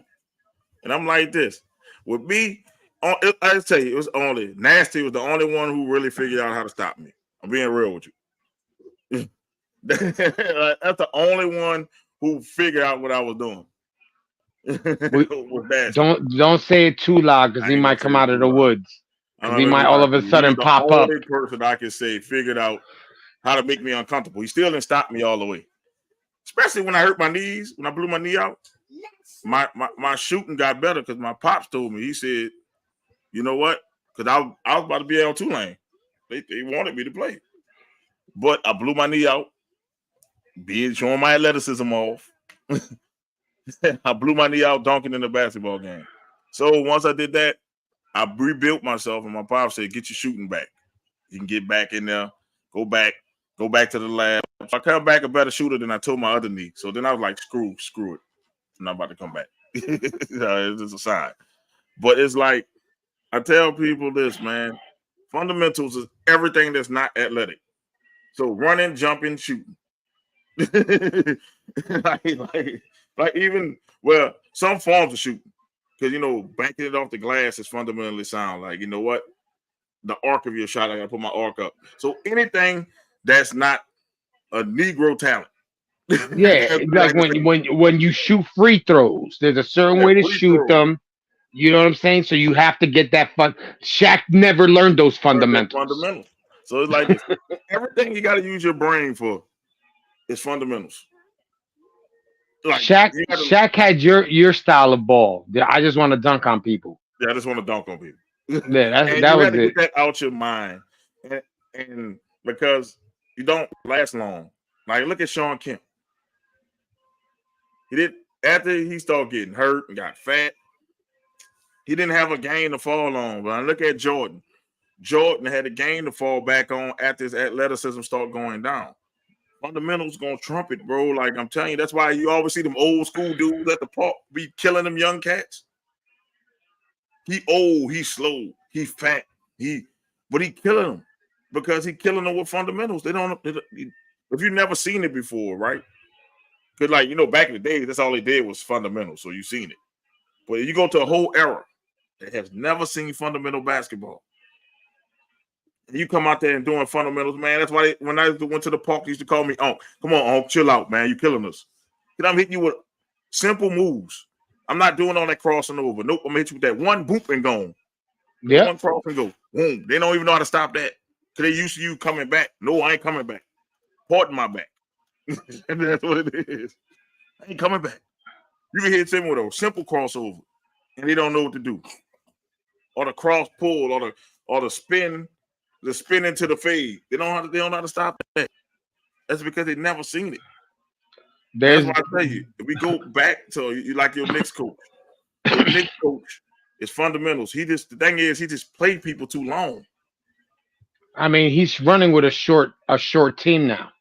And I'm like this. With me, I tell you, it was only Nasty was the only one who really figured out how to stop me. I'm being real with you. That's the only one who figured out what I was doing. Don't say it too loud because he might come out of the woods. Because he might all of a sudden pop up. The only person I can say figured out how to make me uncomfortable. He still didn't stop me all the way. Especially when I hurt my knees, when I blew my knee out. My shooting got better because my pops told me. He said, you know what? Because I was about to be on Tulane. They wanted me to play. But I blew my knee out, showing my athleticism off. I blew my knee out dunking in the basketball game. So once I did that, I rebuilt myself, and my pop said, get your shooting back. You can get back in there, go back to the lab. So I come back a better shooter than I told my other knee. So then I was like, screw it. I'm not about to come back. It's just a sign. But it's like, I tell people this, man. Fundamentals is everything that's not athletic. So running, jumping, shooting. like even, well, some forms of shooting. Because, banking it off the glass is fundamentally sound. Like, you know what? The arc of your shot, I got to put my arc up. So anything that's not a Negro talent. Yeah, like when you shoot free throws, there's a certain way to shoot them. You know what I'm saying? So you have to get that fun. Shaq never learned those fundamentals. So it's like this. Everything you got to use your brain for is fundamentals. Like, Shaq had your style of ball. I just want to dunk on people. Yeah, I just want to dunk on people. Yeah, that was it. Get that out your mind, and because you don't last long. Like, look at Sean Kemp. After he started getting hurt and got fat, he didn't have a game to fall on. But I look at Jordan. Jordan had a game to fall back on after his athleticism started going down. Fundamentals gonna trump it, bro. Like I'm telling you, that's why you always see them old school dudes at the park be killing them young cats. He old, he slow, he fat, but he killing them because he killing them with fundamentals. If you've never seen it before, right? Because back in the day, that's all they did was fundamentals, so you seen it. But you go to a whole era that has never seen fundamental basketball. And you come out there and doing fundamentals, man. That's why when I went to the park, they used to call me, "Oh, come on, chill out, man. You're killing us." Because I'm hitting you with simple moves. I'm not doing all that crossing over. Nope, I'm gonna hit you with that one boom and gone. Yeah. One cross and go. Boom. They don't even know how to stop that. Because they used to you coming back. No, I ain't coming back. Pardon my back. And that's what it is. I ain't coming back. You can hit them with a simple crossover, and they don't know what to do. Or the cross pull, or the spin into the fade. They don't know how to stop that. That's because they've never seen it. That's why I tell you, if we go back to you like your Knicks coach. Your Knicks coach is fundamentals. The thing is, he just played people too long. I mean, he's running with a short team now.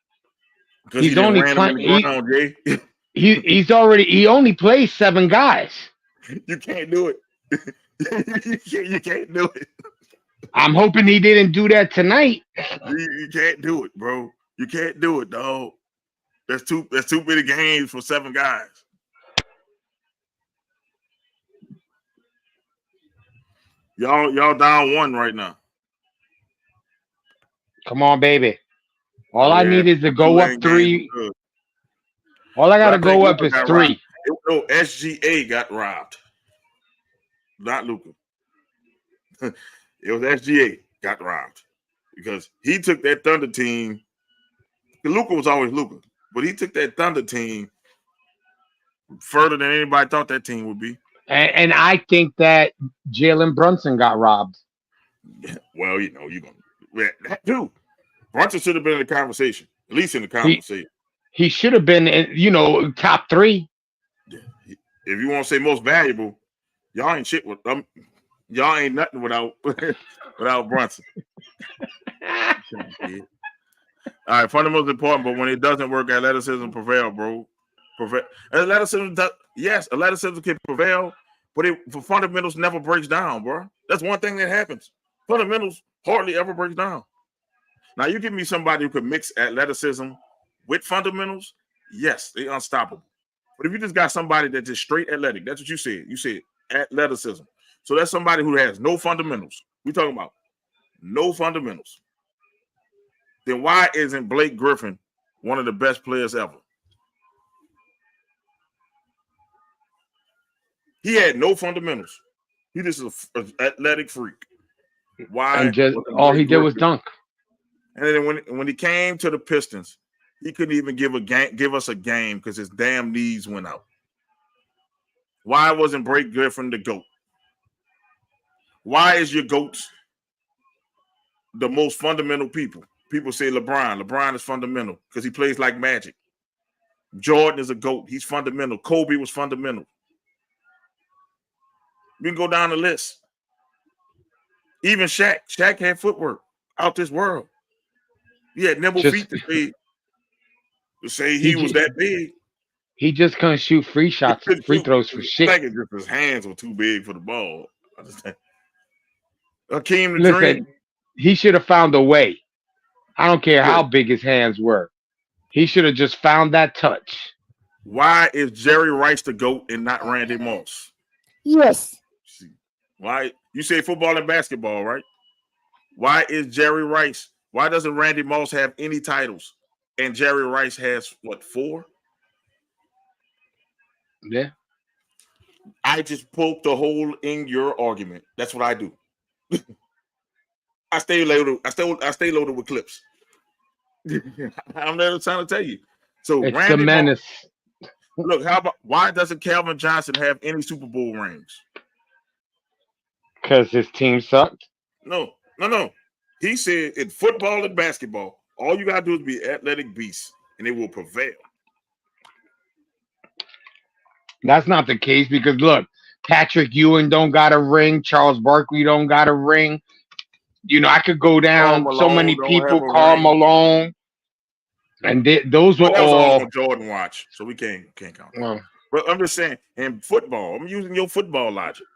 He's only playing. He only plays 7 guys. You can't do it. You can't do it. I'm hoping he didn't do that tonight. You can't do it, bro. You can't do it, dog. That's too many games for 7 guys. Y'all down 1 right now. Come on, baby. All I need is to go up 3. All I gotta go up is 3. No, SGA got robbed. Not Luka. It was SGA got robbed because he took that Thunder team. Luka was always Luka, but he took that Thunder team further than anybody thought that team would be. And I think that Jalen Brunson got robbed. Well, you're gonna that too. Brunson should have been in the conversation, at least in the conversation. He should have been in, top 3. Yeah. If you want to say most valuable, y'all ain't shit with them. Y'all ain't nothing without Brunson. All right, fundamentals important, but when it doesn't work, athleticism prevail, bro. Athleticism can prevail, but for fundamentals never breaks down, bro. That's one thing that happens. Fundamentals hardly ever breaks down. Now you give me somebody who can mix athleticism with fundamentals, yes, they're unstoppable. But if you just got somebody that's just straight athletic, that's what you said. You said athleticism. So that's somebody who has no fundamentals. We're talking about no fundamentals. Then why isn't Blake Griffin one of the best players ever? He had no fundamentals. He just an athletic freak. Why? And just all he did was dunk. And then when he came to the Pistons, he couldn't even give us a game because his damn knees went out. Why wasn't Blake Griffin the GOAT? Why is your GOATs the most fundamental people? People say LeBron. LeBron is fundamental because he plays like Magic. Jordan is a GOAT. He's fundamental. Kobe was fundamental. We can go down the list. Even Shaq. Shaq had footwork out this world. He had nimble feet to say he was that big. He just couldn't shoot free throws for shit. I think just his hands were too big for the ball. Hakeem Listen, Dream. He should have found a way. I don't care how big his hands were. He should have just found that touch. Why is Jerry Rice the GOAT and not Randy Moss? Yes. Why? You say football and basketball, right? Why is Jerry Rice? Why doesn't Randy Moss have any titles? And Jerry Rice has, what, 4? Yeah. I just poked a hole in your argument. That's what I do. I stay loaded. I stay loaded with clips. I'm never trying to tell you. So it's Randy the menace. Moss, look, how about why doesn't Calvin Johnson have any Super Bowl rings? Because his team sucked. No. He said in football and basketball, all you gotta do is be athletic beasts, and it will prevail. That's not the case because look, Patrick Ewing don't got a ring. Charles Barkley don't got a ring. You know, I could go down so many people. Karl Malone, and those were all on Jordan watch, so we can't count that. Well, But I'm just saying, in football, I'm using your football logic.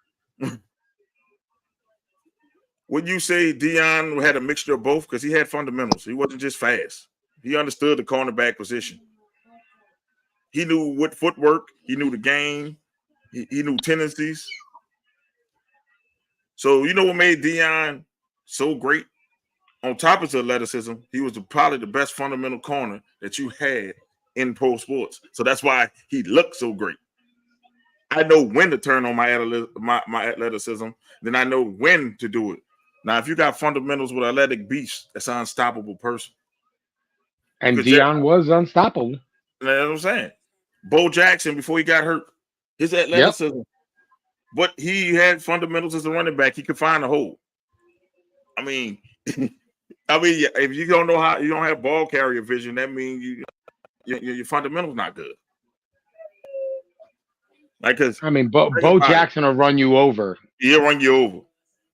Would you say Deion had a mixture of both? Because he had fundamentals. He wasn't just fast. He understood the cornerback position. He knew what footwork. He knew the game. He knew tendencies. So you know what made Deion so great? On top of his athleticism, he was probably the best fundamental corner that you had in pro sports. So that's why he looked so great. I know when to turn on my athleticism. Then I know when to do it. Now, if you got fundamentals with athletic beasts, that's an unstoppable person. And Deion was unstoppable. That's what I'm saying. Bo Jackson, before he got hurt, his athleticism. Yep. But he had fundamentals as a running back. He could find a hole. I mean, if you don't know how, you don't have ball carrier vision, that means your fundamentals not good. Like, cause Bo Jackson will run you over. He'll run you over.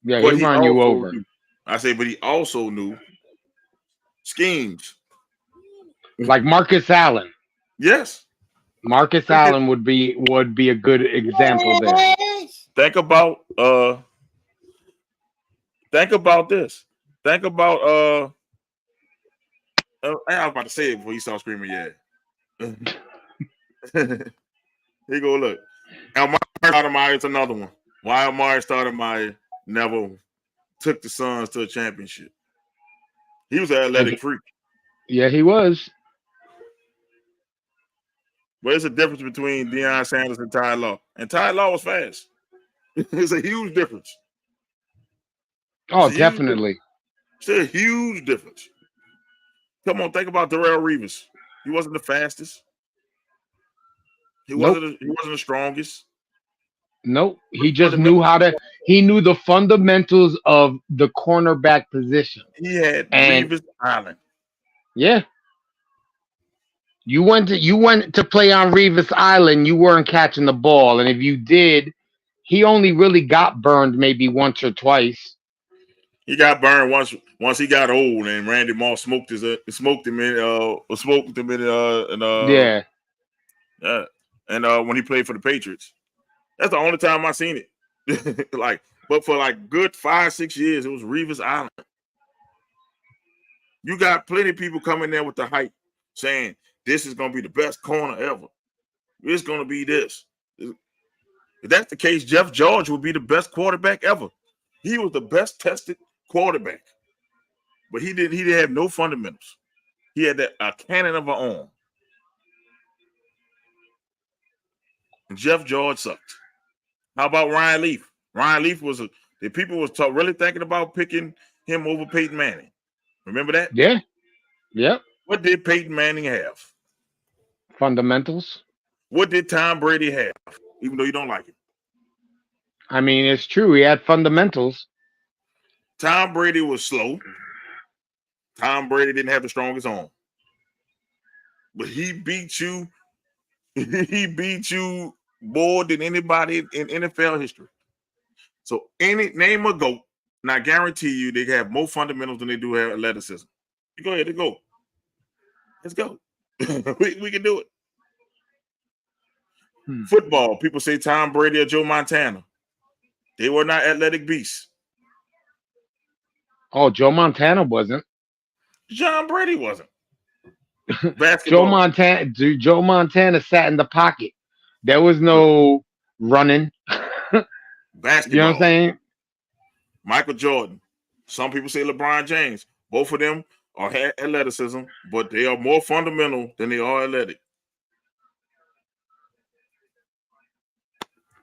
Yeah, he'll run you over. But he also knew schemes. Like Marcus Allen. Yes. Marcus Allen would be a good example there. Think about this. Think about I was about to say it before he started screaming, yeah. Here you go, look. Elmire Stoudemire is another one. Why Elmire Stoudemire never took the Suns to a championship? He was an athletic freak. Yeah, he was. But it's a difference between Deion Sanders and Ty Law. And Ty Law was fast. It's a huge difference. Oh, definitely. It's a huge difference. Come on, think about Darrelle Revis. He wasn't the fastest. He wasn't the strongest. Nope. He just knew he knew the fundamentals of the cornerback position. He had Revis Island. Yeah. You went to play on Revis Island, you weren't catching the ball. And if you did, he only really got burned maybe once or twice. He got burned once he got old, and Randy Moss smoked him in when he played for the Patriots. That's the only time I seen it. But for good 5-6 years, it was Revis Island. You got plenty of people coming there with the height. saying this is going to be the best corner ever. It's going to be this. If that's the case, Jeff George would be the best quarterback ever. He was the best tested quarterback, but he didn't have no fundamentals. He had a cannon of an arm. And Jeff George sucked. How about Ryan Leaf? Ryan Leaf was the people was really thinking about picking him over Peyton Manning. Remember that? Yeah. Yep. What did Peyton Manning have? Fundamentals. What did Tom Brady have? Even though you don't like it. I mean, it's true. He had fundamentals. Tom Brady was slow. Tom Brady didn't have the strongest arm. But he beat you. He beat you more than anybody in NFL history. So name a GOAT, and I guarantee you they have more fundamentals than they do have athleticism. You go ahead and go. Let's go. we can do it. Football, people say Tom Brady or Joe Montana. They were not athletic beasts. Oh, Joe Montana wasn't. John Brady wasn't. Basketball. Joe Montana sat in the pocket. There was no running. Basketball. You know what I'm saying? Michael Jordan. Some people say LeBron James. Both of them are athleticism, but they are more fundamental than they are athletic.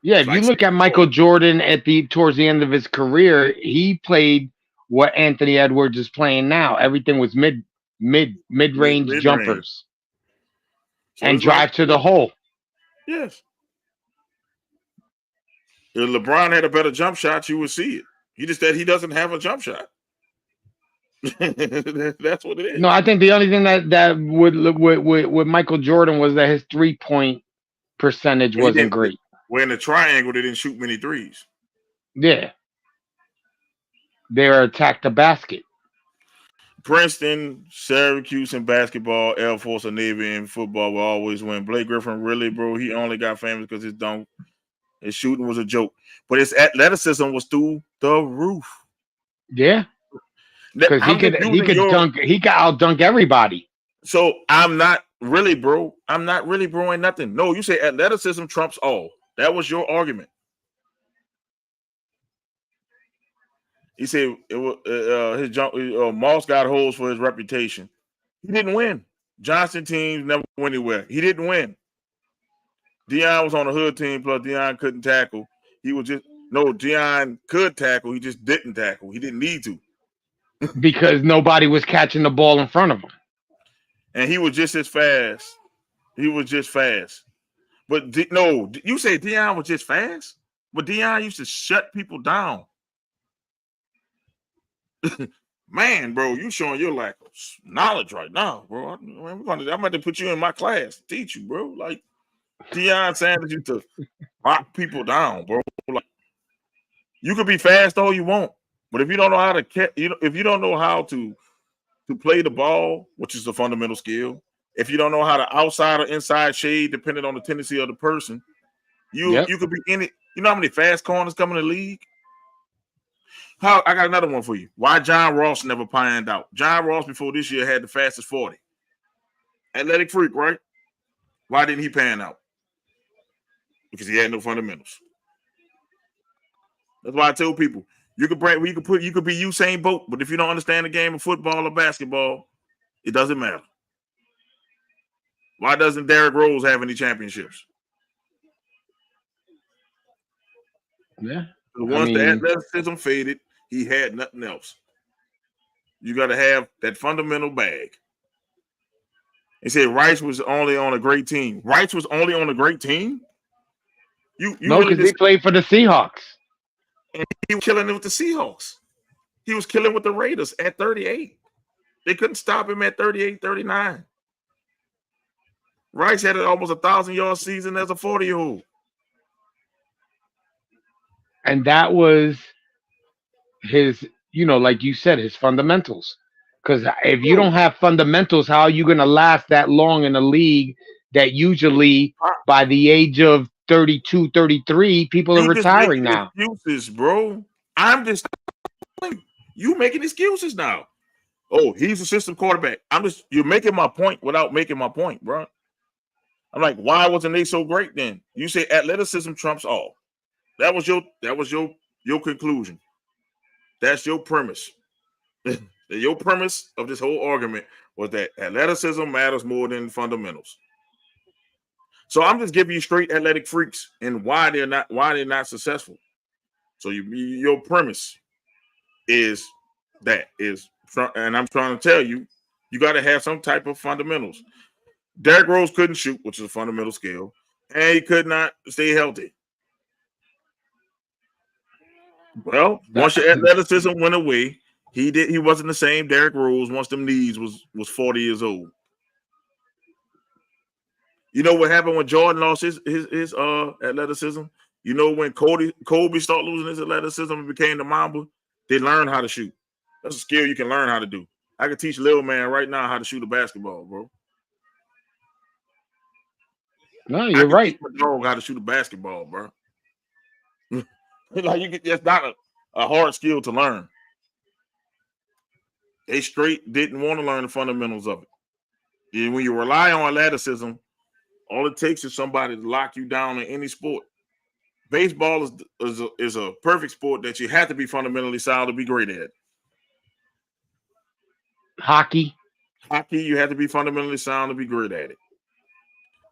Yeah, if you look at Michael Jordan towards the end of his career, he played what Anthony Edwards is playing now. Everything was mid-range jumpers and drive to the hole. Yes. If LeBron had a better jump shot, you would see it. He just said he doesn't have a jump shot. That's what it is. No, I think the only thing that with Michael Jordan was that his 3-point percentage wasn't great. Well, in the triangle, they didn't shoot many threes. Yeah. They attacked the basket. Princeton, Syracuse in basketball, Air Force, and Navy in football will always win. Blake Griffin, really, bro, he only got famous because his shooting was a joke. But his athleticism was through the roof. Yeah. Because he could outdunk everybody. So I'm not really, bro. I'm not really broing nothing. No, you say athleticism trumps all. That was your argument. He said it was his jump. Moss got holes for his reputation. He didn't win. Johnson teams never went anywhere. He didn't win. Deion was on the hood team, plus Deion couldn't tackle. Deion could tackle. He just didn't tackle. He didn't need to. Because nobody was catching the ball in front of him. And he was just as fast. He was just fast. But you say Deion was just fast? But Deion used to shut people down. Man, bro, you showing your lack of knowledge right now, bro. I'm about to put you in my class to teach you, bro. Like Deion Sanders used to lock people down, bro. Like you could be fast all you want, but if you don't know how to if you don't know how to play the ball, which is a fundamental skill, if you don't know how to outside or inside shade, depending on the tendency of the person, you could be in it. You know how many fast corners come in the league? I got another one for you. Why John Ross never panned out? John Ross before this year had the fastest 40. Athletic freak, right? Why didn't he pan out? Because he had no fundamentals. That's why I tell people you could be Usain Bolt, but if you don't understand the game of football or basketball, it doesn't matter. Why doesn't Derrick Rose have any championships? Yeah. Once the athleticism faded, he had nothing else. You got to have that fundamental bag. He said Rice was only on a great team. Rice was only on a great team? No, because he played for the Seahawks. And he was killing it with the Seahawks. He was killing with the Raiders at 38. They couldn't stop him at 38, 39. Rice had almost 1,000-yard season as a 40-year-old. And that was his, like you said, his fundamentals. Because if you don't have fundamentals, how are you going to last that long in a league that usually by the age of 32, 33, people are retiring now? Excuses, bro. I'm just you making excuses now. Oh, he's a system quarterback. You're making my point without making my point, bro. I'm like, why wasn't they so great then? You say athleticism trumps all. That was your conclusion. That's your premise. Your premise of this whole argument was that athleticism matters more than fundamentals. So I'm just giving you straight athletic freaks and why they're not successful. So your premise is and I'm trying to tell you, you got to have some type of fundamentals. Derrick Rose couldn't shoot, which is a fundamental skill, and he could not stay healthy. Well, once your athleticism went away, he wasn't the same Derrick Rose once them knees was 40 years old. You know what happened when Jordan lost his athleticism? You know when Kobe started losing his athleticism and became the Mamba? They learned how to shoot. That's a skill you can learn how to do. I can teach little man right now how to shoot a basketball, bro. No, you're right. My dog how to shoot a basketball, bro. That's not a hard skill to learn. They straight didn't want to learn the fundamentals of it. And when you rely on athleticism, all it takes is somebody to lock you down in any sport. Baseball is a perfect sport that you have to be fundamentally sound to be great at. Hockey, you have to be fundamentally sound to be great at it.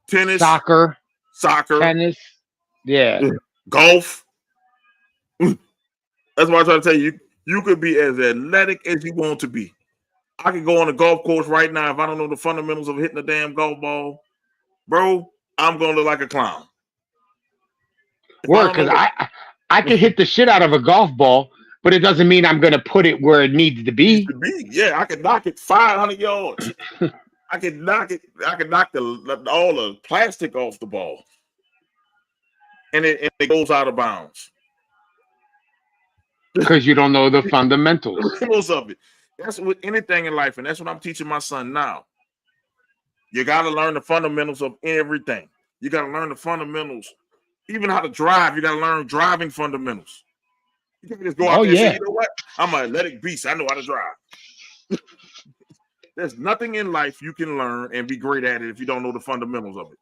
Tennis, soccer, tennis, golf. That's why I try to tell you, you could be as athletic as you want to be. I could go on a golf course right now. If I don't know the fundamentals of hitting a damn golf ball, bro, I'm gonna look like a clown. Because I can hit the shit out of a golf ball, but it doesn't mean I'm gonna put it where it needs to be. Yeah, I can knock it 500 yards. I can knock all the plastic off the ball, and it goes out of bounds because you don't know the fundamentals of it. That's with anything in life, and that's what I'm teaching my son now. You got to learn the fundamentals of everything. You got to learn the fundamentals, even how to drive. You got to learn driving fundamentals. You can't just go out there and say, you know what? I'm an athletic beast. I know how to drive. There's nothing in life you can learn and be great at it if you don't know the fundamentals of it.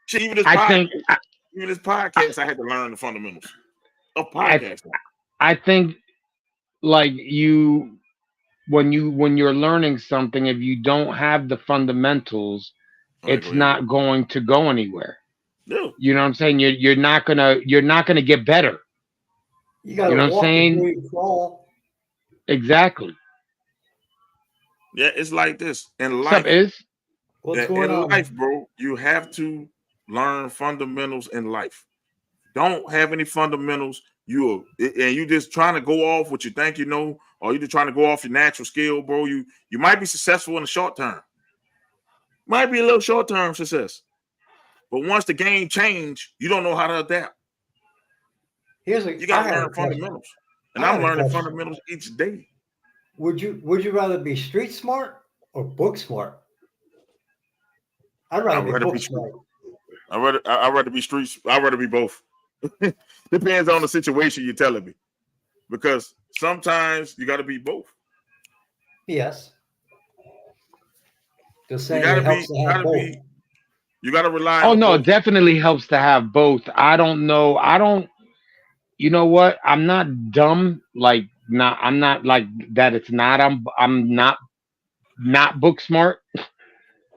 Shit, even this podcast, I had to learn the fundamentals of podcasting. I think, like when you're learning something, if you don't have the fundamentals, it's not going to go anywhere. No. You know what I'm saying? You're not gonna get better. You know what I'm saying? Exactly. Yeah, it's like this in life. What's going on? In life, bro, you have to learn fundamentals in life. Don't have any fundamentals. You just trying to go off what you think you know, or you just trying to go off your natural skill, bro. You might be successful in the short term. Might be a little short term success, but once the game change, you don't know how to adapt. You got to learn fundamentals, and I'm learning fundamentals each day. Would you rather be street smart or book smart? I'd rather be book smart. I'd rather be streets. I'd rather be both. Depends on the situation you're telling me, because sometimes you got to be both. Yes. Just you saying, you got to rely. Oh no, it definitely helps to have both. I don't know. You know what? I'm not dumb. I'm not like that. It's not. I'm not book smart.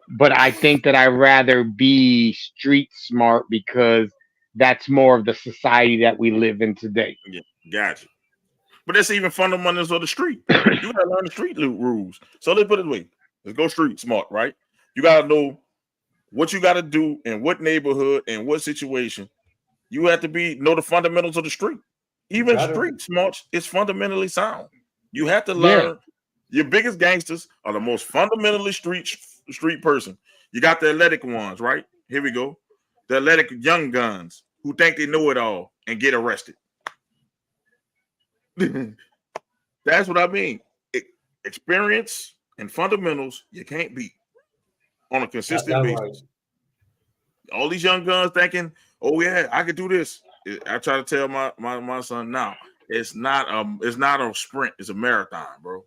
But I think that I'd rather be street smart because that's more of the society that we live in today. Yeah, gotcha. But that's even fundamentals of the street. You gotta learn the street rules. So let's put it away. Let's go street smart, right? You gotta know what you gotta do in what neighborhood and what situation. You have to know the fundamentals of the street. Even street smart is fundamentally sound. You have to learn. Your biggest gangsters are the most fundamentally street person. You got the athletic ones, right? Here we go. The athletic young guns who think they know it all and get arrested. That's what I mean. Experience and fundamentals you can't beat on a consistent basis. Right. All these young guns thinking, "Oh yeah, I could do this." I try to tell my son now, it's not a sprint, it's a marathon, bro.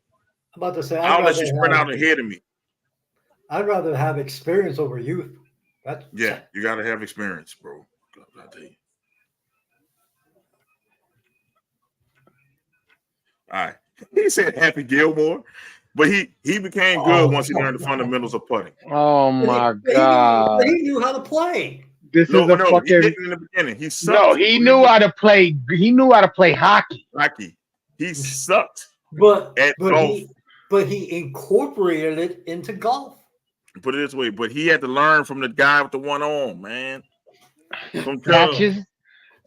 about to say, I'll let you sprint out ahead of me. I'd rather have experience over youth. Yeah, you gotta have experience, bro. I tell you. All right. He said Happy Gilmore, but he became good once he learned the fundamentals of putting. Oh my God! He knew how to play. This is a fucking. He didn't in the beginning. He sucked. No, he knew how to play. He knew how to play hockey. He sucked. But golf. he incorporated it into golf. Put it this way, but he had to learn from the guy with the one arm, man. From Patches.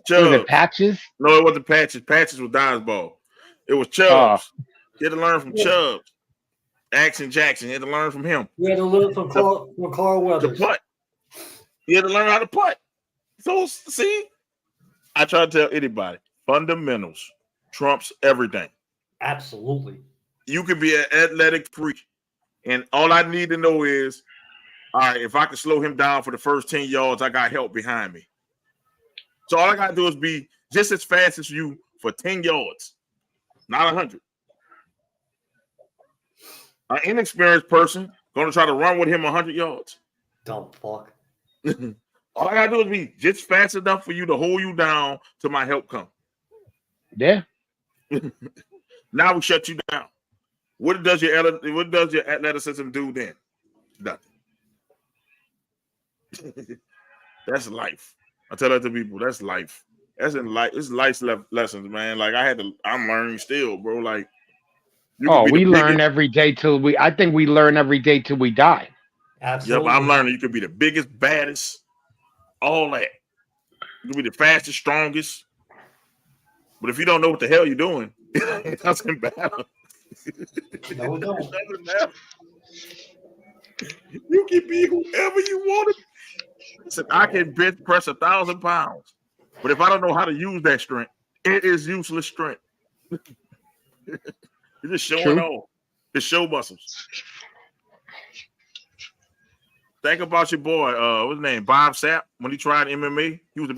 Chubbs. Was it Patches? No, it wasn't Patches. Patches was Dodgeball. It was Chubbs. He had to learn from Chubbs. Action Jackson. He had to learn from him. He had to learn from Carl Weathers. To putt. He had to learn how to putt. So, see, I try to tell anybody, fundamentals trumps everything. Absolutely. You could be an athletic freak, and all I need to know is, all right, if I can slow him down for the first 10 yards, I got help behind me. So all I got to do is be just as fast as you for 10 yards, not 100. An inexperienced person going to try to run with him 100 yards. Dumb fuck. All I got to do is be just fast enough for you to hold you down till my help come. Yeah. Now we shut you down. What does your athleticism do then? Nothing. That's life. I tell that to people. That's life. That's in life. It's life's lessons, man. Like I'm learning still, bro. Like, we learn every day I think we learn every day till we die. Absolutely. Yep, I'm learning. You could be the biggest, baddest, all that. You can be the fastest, strongest. But if you don't know what the hell you're doing, it doesn't matter. No, it don't. It doesn't matter. You can be whoever you want to. Listen, I can bench press 1,000 pounds, but if I don't know how to use that strength, it is useless strength. You're just showing off. It's show muscles. Think about your boy, what's his name? Bob Sapp, when he tried MMA. He was a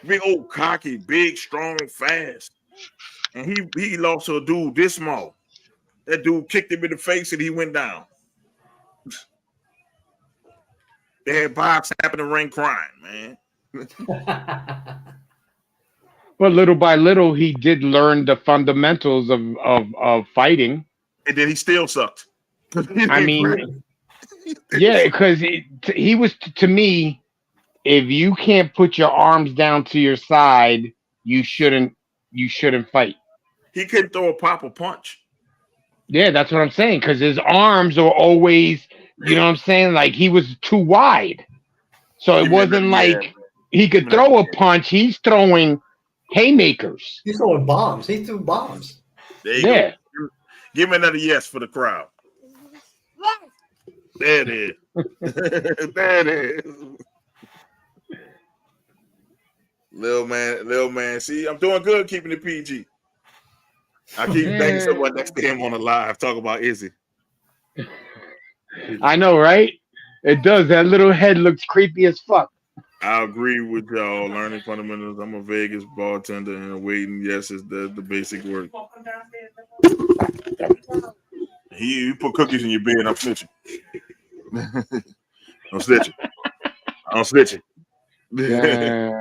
big old cocky, big, strong, fast. And he lost to a dude this small. That dude kicked him in the face and he went down. They had Bob Sapp in the ring crying, man. But little by little, he did learn the fundamentals of fighting. And then he still sucked. I mean, yeah, because he was, to me, if you can't put your arms down to your side, you shouldn't fight. He couldn't throw a pop or punch. Yeah, that's what I'm saying. Because his arms are always, you know what I'm saying? Like, he was too wide. So it wasn't like he could throw a punch. He's throwing haymakers. He's throwing bombs. He threw bombs. There you go. Give me another yes for the crowd. There it is. There it is. Little man. See, I'm doing good keeping it PG. I keep thinking someone next to him on the live talk about Izzy. I know, right? It does. That little head looks creepy as fuck. I agree with y'all. Learning fundamentals. I'm a Vegas bartender and waiting. Yes, is the basic work. You put cookies in your bed. I'm snitching. I'm snitching. Damn.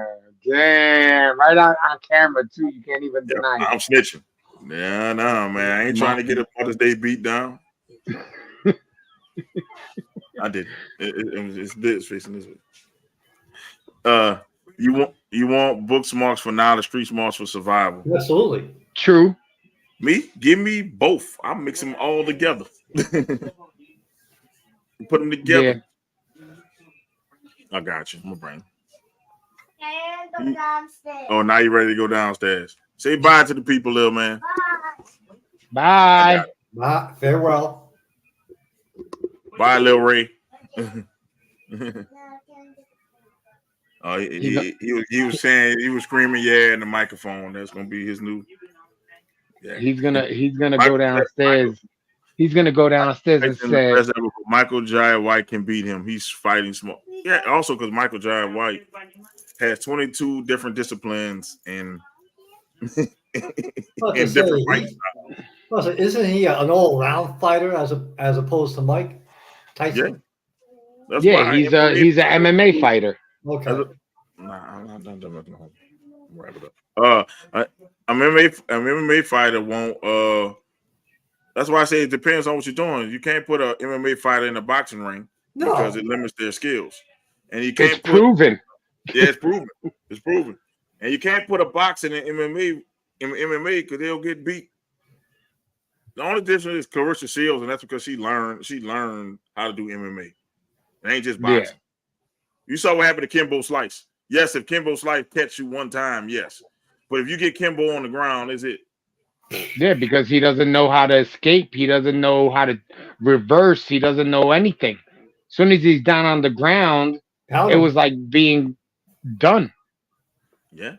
Right on camera too. You can't even deny it. I'm snitching. Yeah, no, man. I ain't trying to get a Mother's Day beat down. I did. It's this facing this way. You want book smarts for knowledge, street smarts for survival. Absolutely. True. Me? Give me both. I'll mix them all together. Put them together. Yeah. I got you. I'm gonna bring. Go downstairs. Oh, now you ready to go downstairs? Say bye to the people, little man. Bye. Bye. Farewell. Bye, Lil Ray. Oh, he was saying, he was screaming, yeah, in the microphone. That's gonna be his new. Yeah. He's gonna go downstairs. He's gonna go downstairs and say, Michael Jai White can beat him. He's fighting small. Yeah, also because Michael Jai White has 22 different disciplines and in different fight styles. Well, so isn't he an all-round fighter as opposed to Mike Tyson? Yeah, that's Yeah, why he's an MMA fighter. Okay. Nah, I'm not done with the home. Wrap it up. MMA fighter won't. That's why I say it depends on what you're doing. You can't put a MMA fighter in a boxing ring because it limits their skills, and you can't It's proven. Yeah, it's proven. It's proven, and you can't put a boxer in MMA because they'll get beat. The only difference is Clarissa Shields, and that's because she learned how to do MMA. It ain't just boxing. You saw what happened to Kimbo Slice. Yes, if Kimbo Slice catch you one time, yes. But if you get Kimbo on the ground, is it? Yeah, because he doesn't know how to escape. He doesn't know how to reverse. He doesn't know anything. As soon as he's down on the ground, it was like being done. Yeah.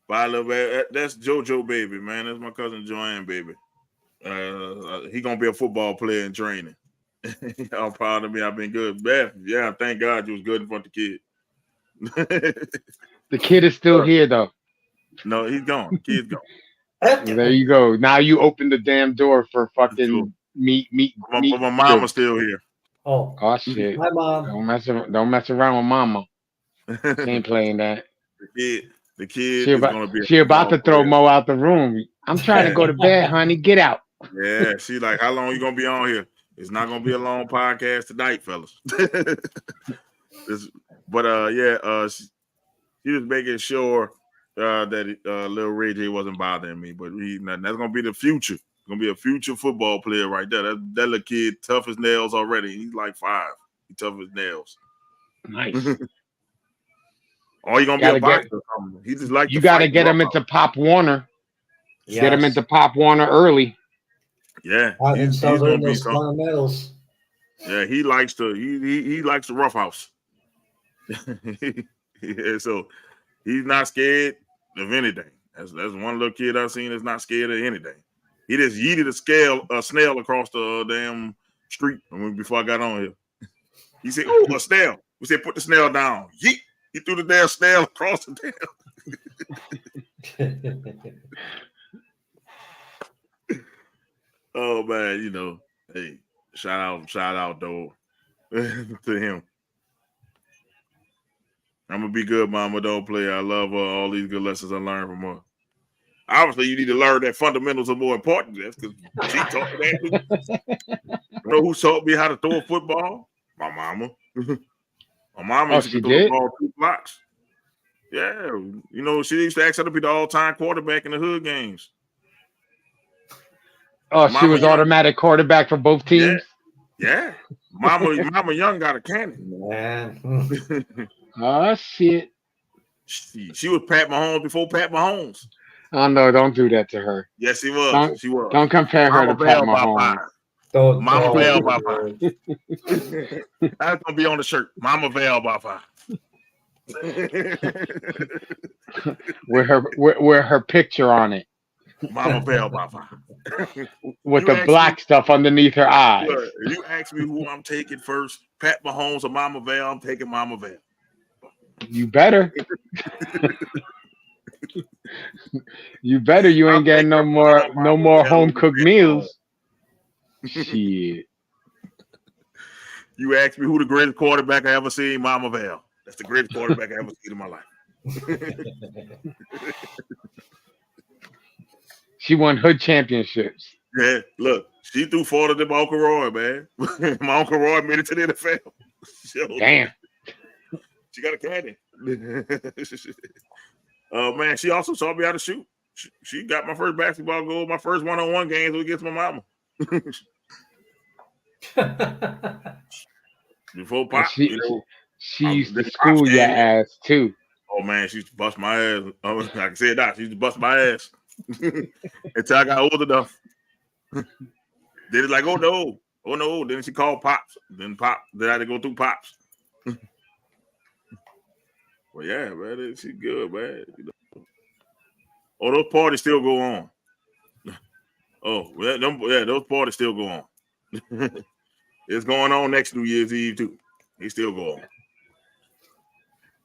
Bye, little baby. That's JoJo baby, man. That's my cousin Joanne baby. He gonna be a football player in training. I'm proud of me. I've been good. Beth, yeah, thank God you was good in front of the kid. The kid is still here though. No, he's gone. The kid's gone. There you go. Now you open the damn door for fucking meat. My mama's still here. Oh shit! Hi, Mom. Don't mess around with mama. She ain't playing that. The kid is gonna be. She about to throw Mo out the room. I'm trying to go to bed, honey. Get out. Yeah, she like, how long you gonna be on here? It's not gonna be a long podcast tonight, fellas. She was making sure that little Ray J wasn't bothering me, but that's gonna be the future. It's gonna be a future football player right there. That little kid, tough as nails already. He's like 5. He's tough as nails. Nice. Or you gonna be a boxer or something. He just like you gotta get him into Pop Warner. Yes. Get him into Pop Warner early. Yeah, he's gonna be fundamentals. Yeah, he likes the rough house. Yeah, so he's not scared of anything. That's one little kid I've seen that's not scared of anything. He just yeeted a snail across the damn street before I got on here. He said, "Oh, a snail." We said, "Put the snail down." Yeet. He threw the damn snail across the damn. Oh man, hey, shout out though to him. I'm gonna be good, mama. Don't play. I love her. All these good lessons I learned from her. Obviously, you need to learn that fundamentals are more important. That's because she taught me that. You know who taught me how to throw a football? My mama. My mama used to throw the ball 2 blocks. Yeah, she used to ask her to be the all-time quarterback in the hood games. Oh, she was automatic quarterback for both teams? Yeah. Mama Young got a cannon. Man. Oh, shit. She was Pat Mahomes before Pat Mahomes. Oh, no, don't do that to her. Yes, she was. She was. Don't compare her to Pat Mahomes. Mama Val by 5. That's going to be on the shirt. Mama Val by 5. with her picture on it. Mama Val by 5. With the black stuff underneath her eyes. You ask me who I'm taking first, Pat Mahomes or Mama Val, I'm taking Mama Val. You better. You better. You ain't getting no more home cooked meals. Shit. You asked me who the greatest quarterback I ever seen, Mama Val. That's the greatest quarterback I ever seen in my life. She won hood championships. Yeah, look, she threw 4 of them Uncle Roy, man. My Uncle Roy made it to the NFL. Damn. She got a caddy. Man, she also taught me how to shoot. She got my first basketball goal, my first one-on-one games against my mama. Before Pop, she used to school your ass too. Oh man, she used to bust my ass. I can say that. She used to bust my ass until I got old enough. Then it's like, oh no. Then she called Pops. Then I had to go through Pops. Well, yeah, man, she's good, man. Oh, those parties still go on. Oh, those parties still go on. It's going on next New Year's Eve too. They still go on.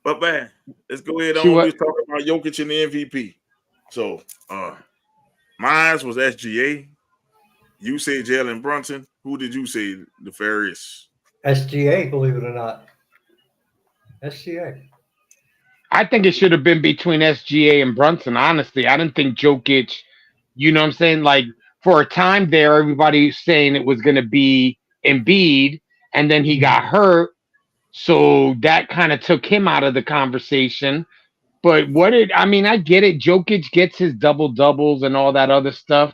But man, let's go ahead on. Let's talk about Jokic and the MVP. So mine was SGA. You say Jalen Brunson. Who did you say the fairest? SGA, believe it or not. SGA. I think it should have been between SGA and Brunson. Honestly, I didn't think Jokic. You know what I'm saying? Like for a time there, everybody saying it was going to be Embiid, and then he got hurt, so that kind of took him out of the conversation. But I mean, I get it. Jokic gets his double doubles and all that other stuff,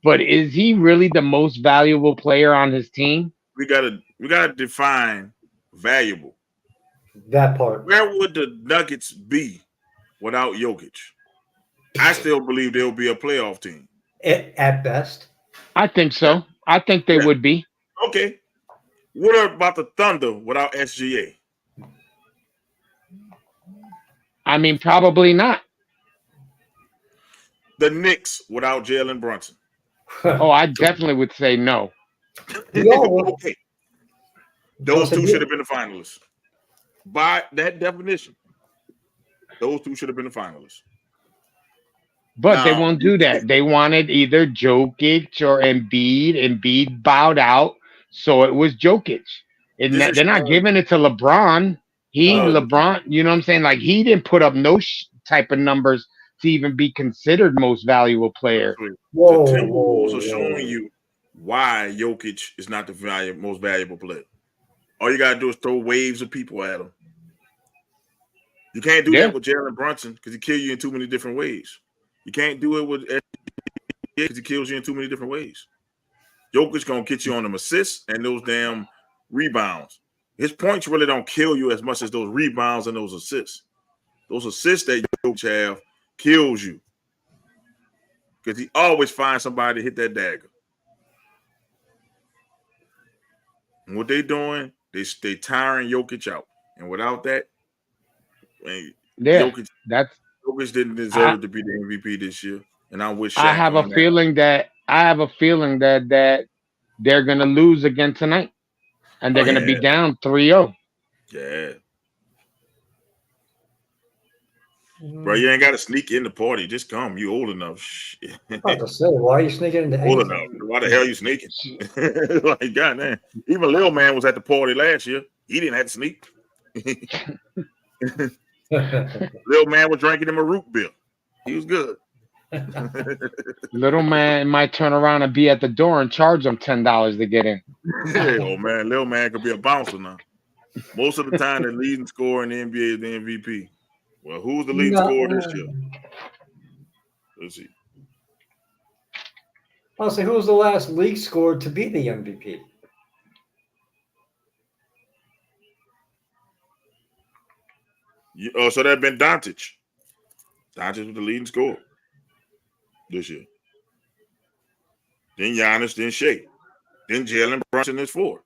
but is he really the most valuable player on his team? We gotta define valuable. That part. Where would the Nuggets be without Jokic? I still believe they'll be a playoff team. At best. I think so. I think they would be. Okay. What about the Thunder without SGA? I mean, probably not. The Knicks without Jalen Brunson. Oh, I definitely would say no. Okay. Those two should have been the finalists. By that definition, those two should have been the finalists. But they won't do that. They wanted either Jokic or Embiid. Embiid bowed out, so it was Jokic. They're not giving it to LeBron. LeBron, you know what I'm saying? Like, he didn't put up no type of numbers to even be considered most valuable player. Whoa, the Timberwolves are showing you why Jokic is not the most valuable player. All you got to do is throw waves of people at him. You can't do that with Jalen Brunson because he kills you in too many different ways. You can't do it with SGA because he kills you in too many different ways. Jokic going to get you on them assists and those damn rebounds. His points really don't kill you as much as those rebounds and those assists. Those assists that Jokic have kills you because he always finds somebody to hit that dagger. And what they doing, they tiring Jokic out. And without that, Jokic didn't deserve to be the MVP this year. And I wish Shaq I have a feeling that they're gonna lose again tonight. And they're gonna be down 3-0. Yeah. Bro, you ain't got to sneak in the party. Just come. You old enough. Shit. I'm about to say, why are you sneaking into old enough. Why the hell are you sneaking? Like, goddamn. Even Lil Man was at the party last year. He didn't have to sneak. Lil Man was drinking him a root beer. He was good. Little Man might turn around and be at the door and charge them $10 to get in. Oh, man. Lil Man could be a bouncer now. Most of the time, the leading scorer in the NBA is the MVP. Well, who's the leading scorer this year? Let's see. I'll say, who was the last league scorer to be the MVP? So that'd been Doncic. Doncic was the leading scorer this year. Then Giannis, then Shea. Then Jalen Brunson is 4.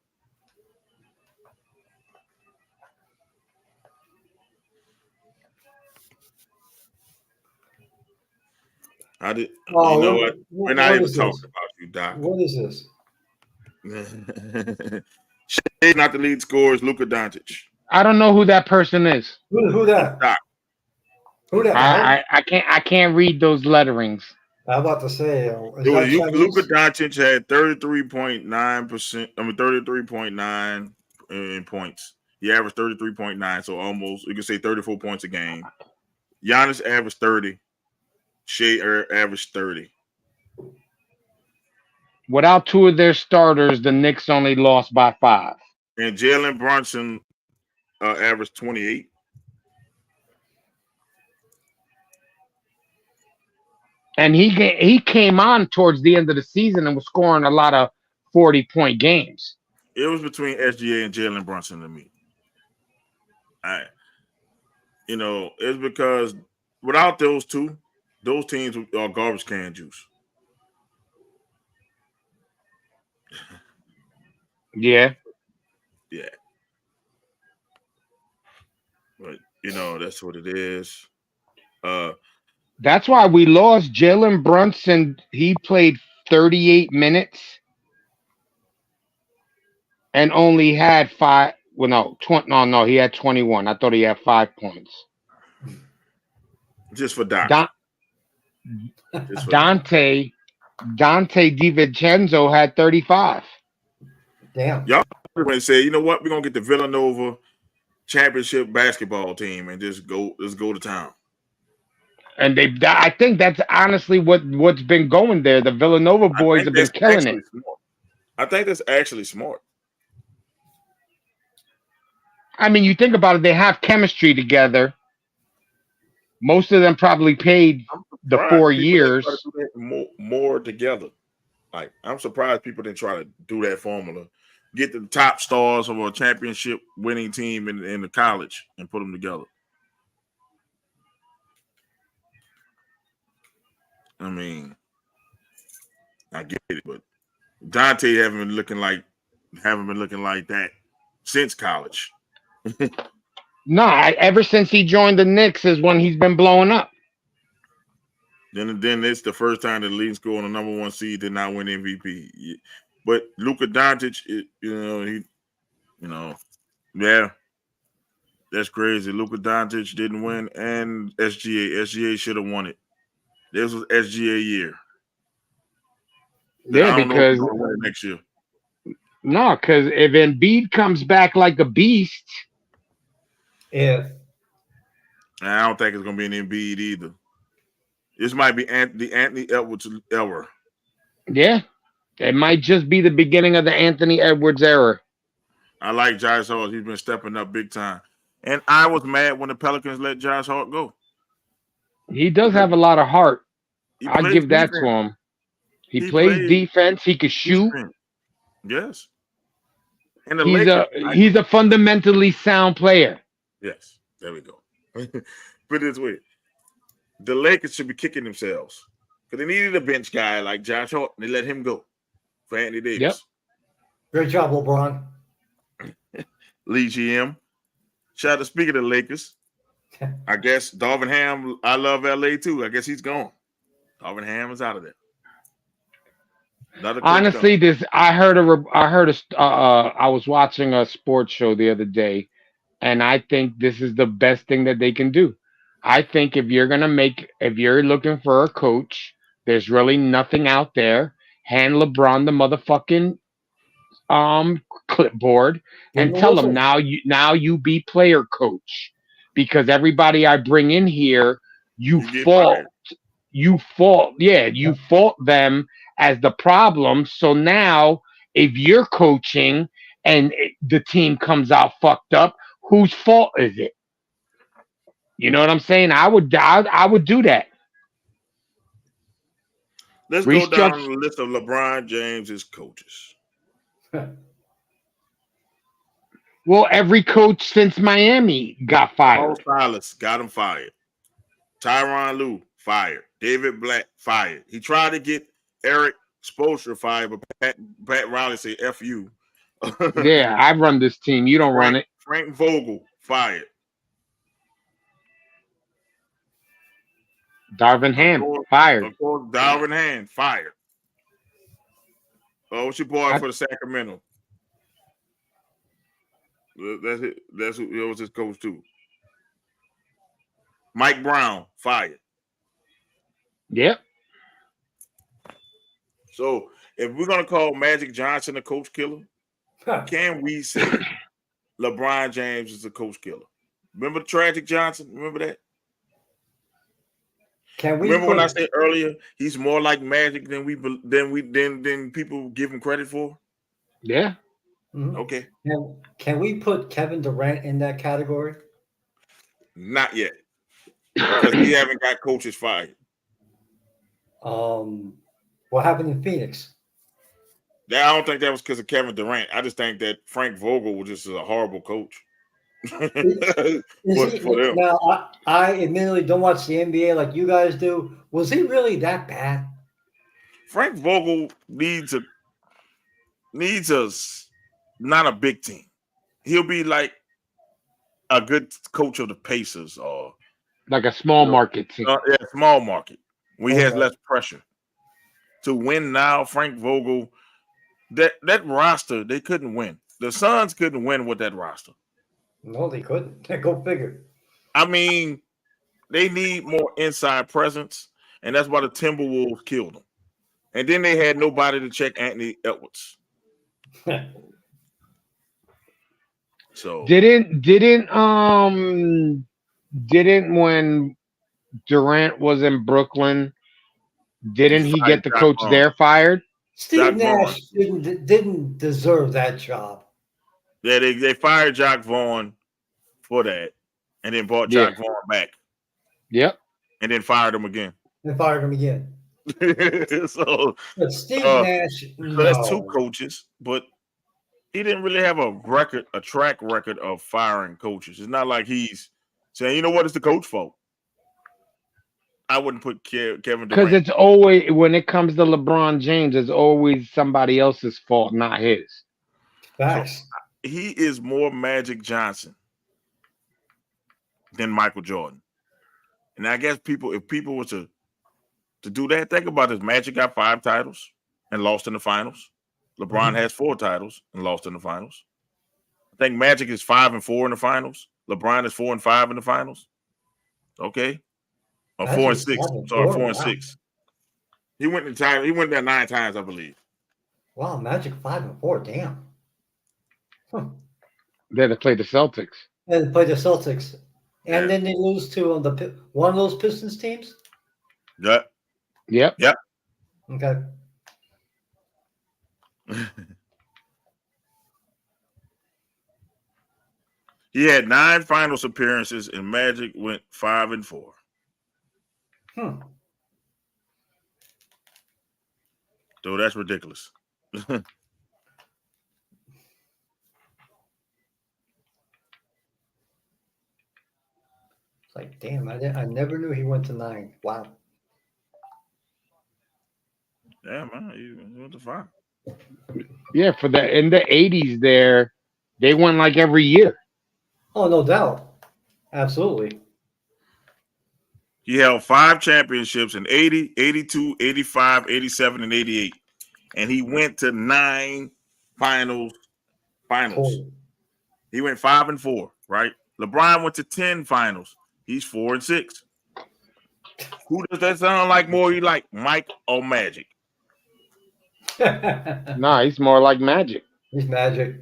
You know what? We're not even talking about you, Doc. What is this? Shea's not the lead scorer, it's Luka Doncic. I don't know who that person is. Who that? Doc. Who that? I can't read those letterings. I'm about to say, Luka Doncic had 33.9%. I mean 33.9 in points. He averaged 33.9, so almost you can say 34 points a game. Giannis averaged 30. Shea averaged 30. Without 2 of their starters, the Knicks only lost by 5. And Jalen Brunson averaged 28. And he came on towards the end of the season and was scoring a lot of 40-point games. It was between SGA and Jalen Brunson to me. It's because without those two, those teams are garbage can juice. Yeah. Yeah. But, that's what it is. That's why we lost Jalen Brunson. He played 38 minutes and only had 5. Well, no, 20. No, he had 21. I thought he had 5 points. Just for Doc. Dante DiVincenzo had 35. Damn. Y'all went and said, you know what? We're gonna get the Villanova championship basketball team and just go. Let's go to town. And I think that's honestly what's been going there. The Villanova I boys think have been that's killing actually it. smart. I think that's actually smart. I mean, you think about it, they have chemistry together. Most of them probably paid I'm the surprised 4 people didn't try to years. do that more together. Like, I'm surprised people didn't try to do that formula. Get the top stars of a championship winning team in the college and put them together. I mean, I get it, but Dante haven't been looking like that since college. No, ever since he joined the Knicks is when he's been blowing up. Then it's the first time the league scored on the number 1 seed did not win MVP. But Luka Doncic, yeah, that's crazy. Luka Doncic didn't win, and SGA should have won it. This was SGA year. Yeah, I don't know if because he's going to win it next year. no, because if Embiid comes back like a beast, If And I don't think it's going to be an Embiid either. This might be the Anthony Edwards era. yeah, it might just be the beginning of the Anthony Edwards era. I like Josh Hart. He's been stepping up big time. And I was mad when the Pelicans let Josh Hart go. He does have a lot of heart. I'll plays give that defense. to him. He plays plays defense. He can shoot. defense. Yes. And the He's a fundamentally sound player. Yes, there we go. Put it this way. The Lakers should be kicking themselves because they needed a bench guy like Josh Hart, and they let him go for Anthony Davis. Yep. great job, LeBron. Lee GM. Shout out to speaking of the Lakers. I guess Darvin Ham, I love LA too. I guess he's gone. Darvin Ham is out of there. Honestly, I was watching a sports show the other day, and I think this is the best thing that they can do. I think if you're looking for a coach, there's really nothing out there. Hand LeBron the motherfucking clipboard and tell him now you be player coach, because everybody I bring in here, you fault them as the problem. So now if you're coaching and the team comes out fucked up, whose fault is it? You know what I'm saying? I would do that. Let's go down the list of LeBron James's coaches. Well, every coach since Miami got fired. Paul Silas got him fired. Tyronn Lue fired. David Black fired. He tried to get Eric Spoelstra fired, but Pat Riley said "F you." Yeah, I run this team. You don't run it. Frank Vogel fired. Darvin Ham fired. Of course, Darvin Ham fired. Oh, what's your boy for the Sacramento? That's it. That's who was his coach too. Mike Brown fired. Yep. So if we're gonna call Magic Johnson a coach killer, can we say LeBron James is a coach killer? Remember Tragic Johnson? Remember that? Remember when I said earlier he's more like Magic than people give him credit for? Yeah. Mm-hmm. Okay. Can we put Kevin Durant in that category? Not yet, because we haven't got coaches fired. What happened in Phoenix? I don't think that was because of Kevin Durant. I just think that Frank Vogel was just a horrible coach. Now, I admittedly don't watch the NBA like you guys do. Was he really that bad? Frank Vogel needs us not a big team. He'll be like a good coach of the Pacers or like a small market team. Yeah, small market. We has less pressure to win now. Frank Vogel, that roster, they couldn't win. The Suns couldn't win with that roster. No, they couldn't. Go figure. I mean, they need more inside presence. and that's why the Timberwolves killed him. And then they had nobody to check Anthony Edwards. So didn't when Durant was in Brooklyn, didn't he get the coach there fired? Steve Nash didn't deserve that job. Yeah, they fired Jock Vaughn for that, and then brought Jock Vaughn back. Yep. And then fired him again. And fired him again. So, but Steve Nash, so that's two coaches, but he didn't really have a track record of firing coaches. It's not like he's saying, you know what, it's the coach's fault. I wouldn't put Kevin Durant. Because it's always, when it comes to LeBron James, it's always somebody else's fault, not his. Facts. So, he is more Magic Johnson than Michael Jordan. And I guess if people were to do that, think about this. Magic got 5 titles and lost in the finals. LeBron has 4 titles and lost in the finals. I think Magic is 5-4 in the finals. LeBron is 4-5 in the finals. Okay. Or 4-6. Sorry, 4-6. He went there 9 times, I believe. Wow, Magic 5-4. Damn. Huh. Then they played the Celtics. And they played the Celtics. And then they lose to one of those Pistons teams? Yep. Okay. He had 9 finals appearances, and Magic went 5-4. So that's ridiculous. It's like, damn, I never knew he went to 9. Wow. Yeah, man, he went to 5. Yeah, in the 80s there, they won like every year. Oh, no doubt. Absolutely. He held 5 championships in 80, 82, 85, 87, and 88. And he went to 9 finals. Cool. He went 5-4, right? LeBron went to 10 finals. He's 4-6. Who does that sound like more? You like Mike or Magic? Nah, he's more like Magic. He's Magic.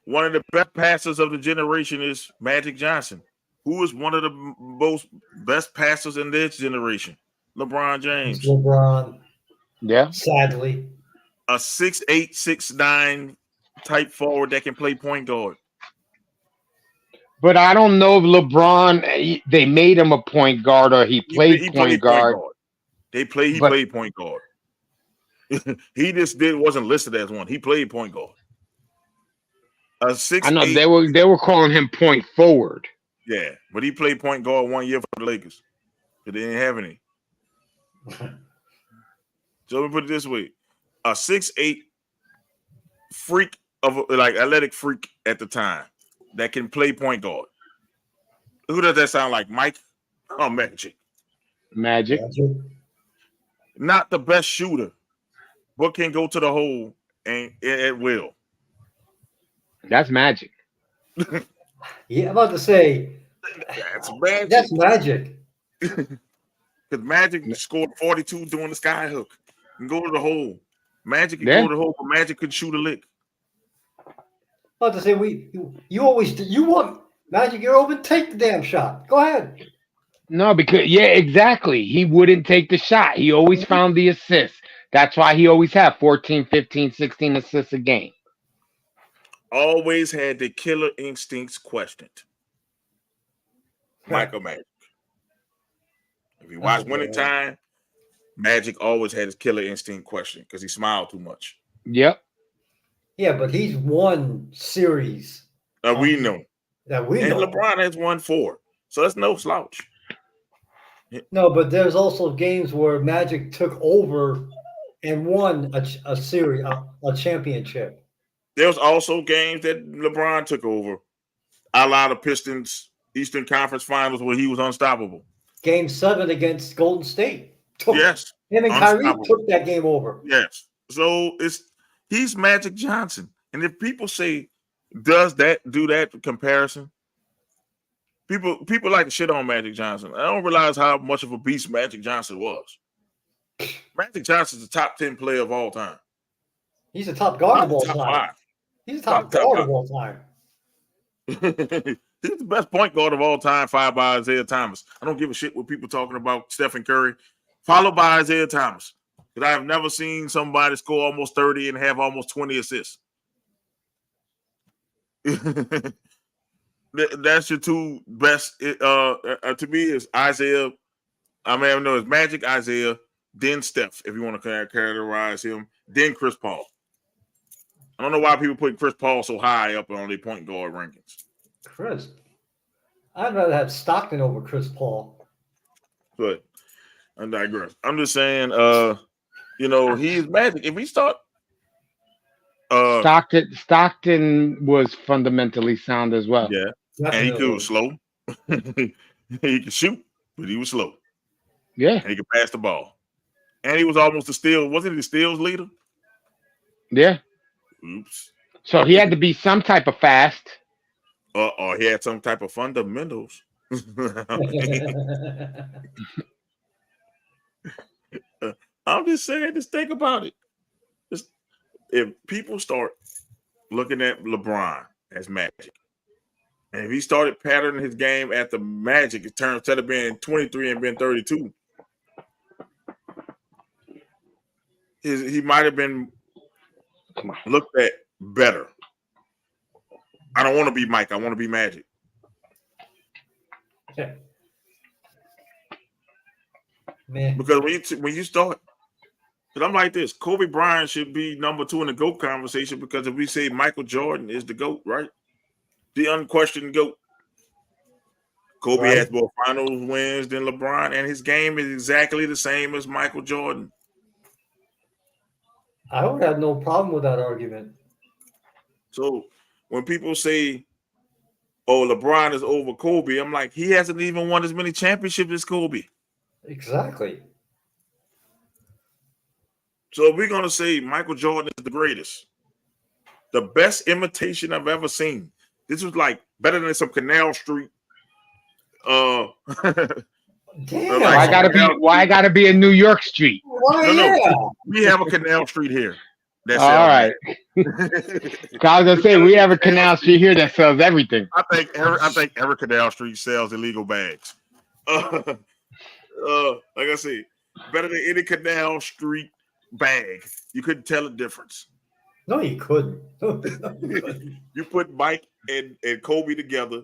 One of the best passers of the generation is Magic Johnson. Who is one of the best passers in this generation? LeBron James. It's LeBron. Yeah. Sadly. A 6'8", 6'9" type forward that can play point guard. But I don't know if LeBron, they made him a point guard or he played point guard. He played point guard. He just wasn't listed as one. He played point guard. A 6'8". I know they were calling him point forward. Yeah, but he played point guard 1 year for the Lakers. But they didn't have any. So let me put it this way: a 6'8" freak athletic freak at the time that can play point guard. Who does that sound like? Mike or Magic? Magic. Not the best shooter, but can go to the hole and at will. That's Magic. Yeah, I'm about to say that's Magic. That's Magic. Because Magic scored 42 doing the sky hook and go to the hole. Magic can go to the hole, but Magic could shoot a lick. I'm about to say you want Magic, you're open, take the damn shot. Go ahead. No, because exactly. He wouldn't take the shot. He always found the assist. That's why he always had 14, 15, 16 assists a game. Always had the killer instincts questioned. Michael Magic. If you watch Winning Time, Magic always had his killer instinct questioned because he smiled too much. Yep. Yeah, but he's won series. We know. That we know. And LeBron has won 4. So that's no slouch. No, but there's also games where Magic took over and won a series, a championship. There was also games that LeBron took over. A lot of Pistons Eastern Conference Finals where he was unstoppable. Game 7 against Golden State. Yes. Him and Kyrie took that game over. Yes. So he's Magic Johnson. And if people say, does that do that comparison? People like to shit on Magic Johnson. I don't realize how much of a beast Magic Johnson was. Magic Johnson's the top 10 player of all time. He's the top guard of all Top time. 5. He's the top guard of all time. He's the best point guard of all time, followed by Isaiah Thomas. I don't give a shit what people talking about Stephen Curry, followed by Isaiah Thomas. Because I have never seen somebody score almost 30 and have almost 20 assists. That's your two best. To me, is Isaiah. I mean, no, it's Magic, Isaiah, then Steph, if you want to characterize him, then Chris Paul. I don't know why people put Chris Paul so high up on their point guard rankings. Chris, I'd rather have Stockton over Chris Paul. But I digress. I'm just saying, he's Magic. If we start, Stockton was fundamentally sound as well. Yeah, and he was slow. He could shoot, but he was slow. Yeah, and he could pass the ball, and he was almost a steal. Wasn't he the steals leader? Yeah. Oops. So he had to be some type of fast. Or he had some type of fundamentals. I'm just saying, just think about it. If people start looking at LeBron as Magic, and if he started patterning his game at the Magic, it turns instead of being 23 and being 32, he might have been looked at better. I don't want to be Mike. I want to be Magic. Man. Because when you start, because I'm like this, Kobe Bryant should be number 2 in the GOAT conversation, because if we say Michael Jordan is the GOAT, right? The unquestioned GOAT. Kobe has more finals wins than LeBron, and his game is exactly the same as Michael Jordan. I would have no problem with that argument. So when people say, oh, LeBron is over Kobe, I'm like, he hasn't even won as many championships as Kobe. Exactly. So if we're going to say Michael Jordan is the greatest, the best imitation I've ever seen, this was like better than some Canal Street. Damn. Why I gotta be a New York Street? No. We have a Canal Street here. That's all right. I was gonna say we have a Canal Street here that sells everything. I think every Canal Street sells illegal bags. Like I said, better than any Canal Street bag. You couldn't tell the difference. No, you couldn't. You put Mike and Kobe together,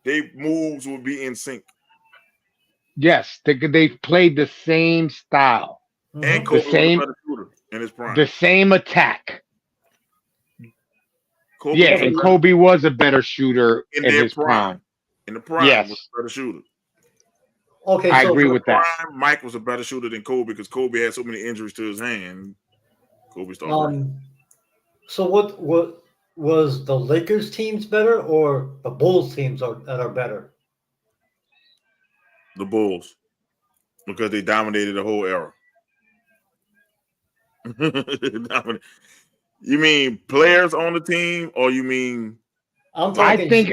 their moves would be in sync. Yes, they played the same style. And Kobe was a better shooter in his prime. The same attack. Kobe was a better shooter in his prime. In the prime, yes, was a better shooter. Okay, I agree with that. Mike was a better shooter than Kobe because Kobe had so many injuries to his hand. Kobe started. So what was the Lakers teams better or the Bulls teams that are better? The Bulls, because they dominated the whole era. You mean players on the team, or you mean? I think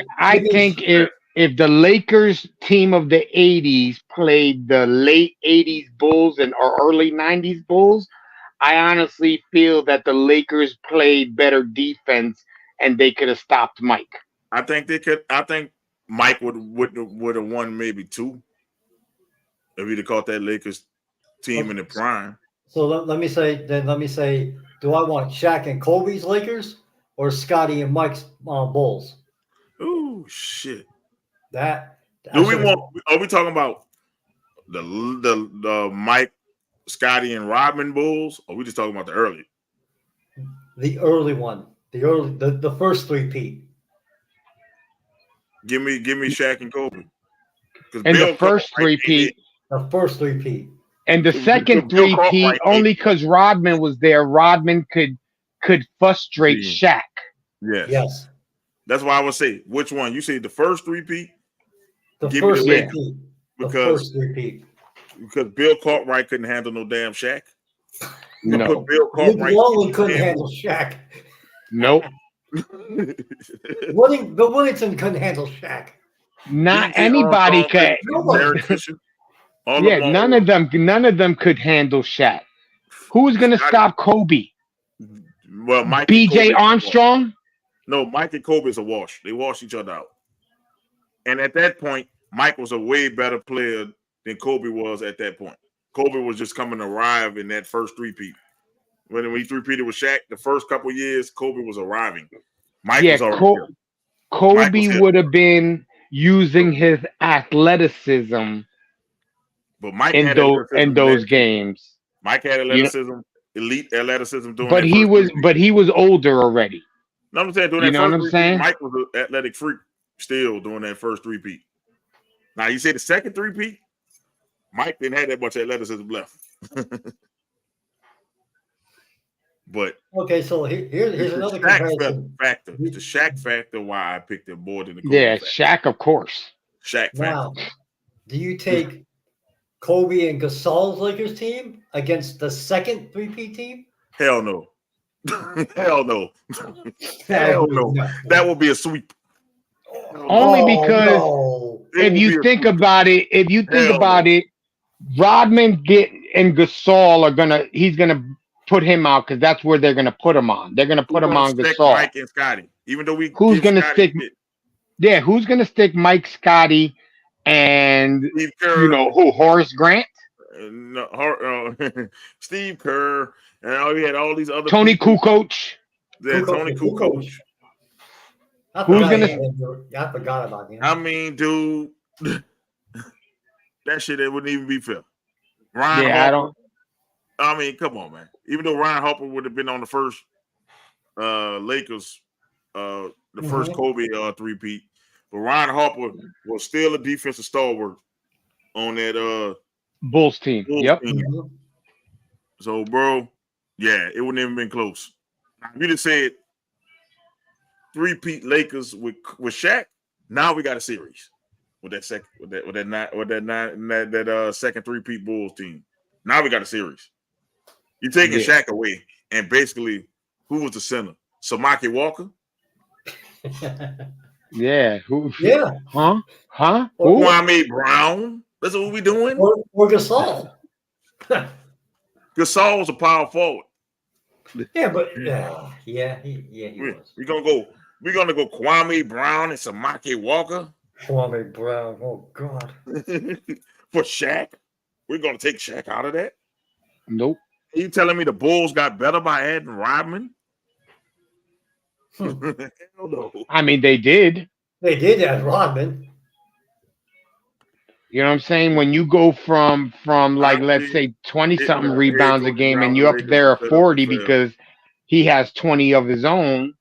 if the Lakers team of the 80s played the late 80s Bulls or early 90s Bulls, I honestly feel that the Lakers played better defense and they could have stopped Mike. I think they could. I think Mike would have won maybe 2 if he'd have caught that Lakers team in the prime. So let me say, do I want Shaq and Kobe's Lakers or Scotty and Mike's Bulls? Ooh, shit. Are we talking about the Mike, Scotty, and Rodman Bulls, or we just talking about the early? The early one. The first 3-peat. Give me Shaq and Kobe. And the first 3-peat. The first 3-peat. And the second 3-peat, only because Rodman was there, Rodman could frustrate Shaq. Yes. That's why I would say, which one? You say the first 3-peat? The first 3-peat. Because Bill Cartwright couldn't handle no damn Shaq. No. Bill Cartwright couldn't handle Shaq. Nope. Bill Wellington couldn't handle Shaq. Not DJ anybody Armstrong, could. Derek Fisher, all Yeah, of them. none of them could handle Shaq. Who's gonna stop Kobe? Well, Mike and BJ Kobe. Armstrong? No, Mike and Kobe is a wash. They wash each other out. And at that point, Mike was a way better player than Kobe was at that point. Kobe was just coming to arrive in that first three-peat. When he three-peated with Shaq, the first couple of years, Kobe was arriving. Mike was already here. Kobe would have been using his athleticism but Mike in had those games. Mike had athleticism, elite athleticism doing but that. He was older already. No, I'm saying doing that first three-peat, Mike was an athletic freak still doing that first three-peat. Now you say the second three-peat, Mike didn't have that much athleticism left. But okay, so here's another comparison. Factor. It's the Shaq factor why I picked him more than the Kobe factor. Shaq, of course. Shaq factor. Now, do you take Kobe and Gasol's Lakers team against the second three-peat team? Hell no. Hell no. Hell no. That would be a sweep. Only because if you think about it, Rodman and Gasol he's gonna put him out because that's where they're gonna put him on. They're gonna put him on Gasol. Mike and Scotty. Even though who's gonna stick Mike, Scotty, and who? Horace Grant? Steve Kerr, and we had all these other Tony Kukoc. Yeah, Tony Kukoc. Who's gonna? I forgot about him. I mean, dude, that shit that wouldn't even be fair. Ryan Harper, I mean, come on, man. Even though Ryan Harper would have been on the first Lakers, the first Kobe three-peat, but Ryan Harper was still a defensive stalwart on that Bulls team. Team. So, bro, yeah, it wouldn't even been close. If you just said three-peat Lakers with Shaq, now we got a series with that second three-peat Bulls team. Now we got a series. You're taking Shaq away, and basically, who was the center? Samaki Walker? Yeah. Who? Yeah. Huh? Kwame Brown? That's what we doing? Or Gasol. Gasol was a power forward. Yeah, but he was. We're gonna go Kwame Brown and Samaki Walker. Kwame Brown. Oh God. For Shaq? We're gonna take Shaq out of that? Nope. Are you telling me the Bulls got better by adding Rodman? Hell no. I mean, they did. They did add Rodman. You know what I'm saying? When you go from like, let's say 20-something rebounds a game and you're up there at 40 because he has 20 of his own,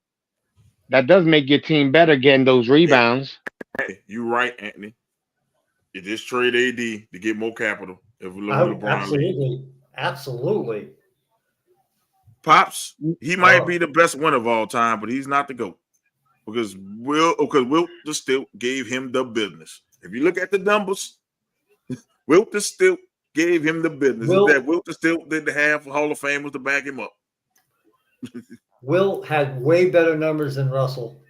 that does make your team better getting those rebounds. Hey, you're right, Anthony. You just trade AD to get more capital. If we look at LeBron. Absolutely. Pops, he might be the best winner of all time, but he's not the GOAT. Because Wilt just still gave him the business. If you look at the numbers, Wilt just still gave him the business. Wilt just still didn't have Hall of Famers to back him up. Wilt had way better numbers than Russell.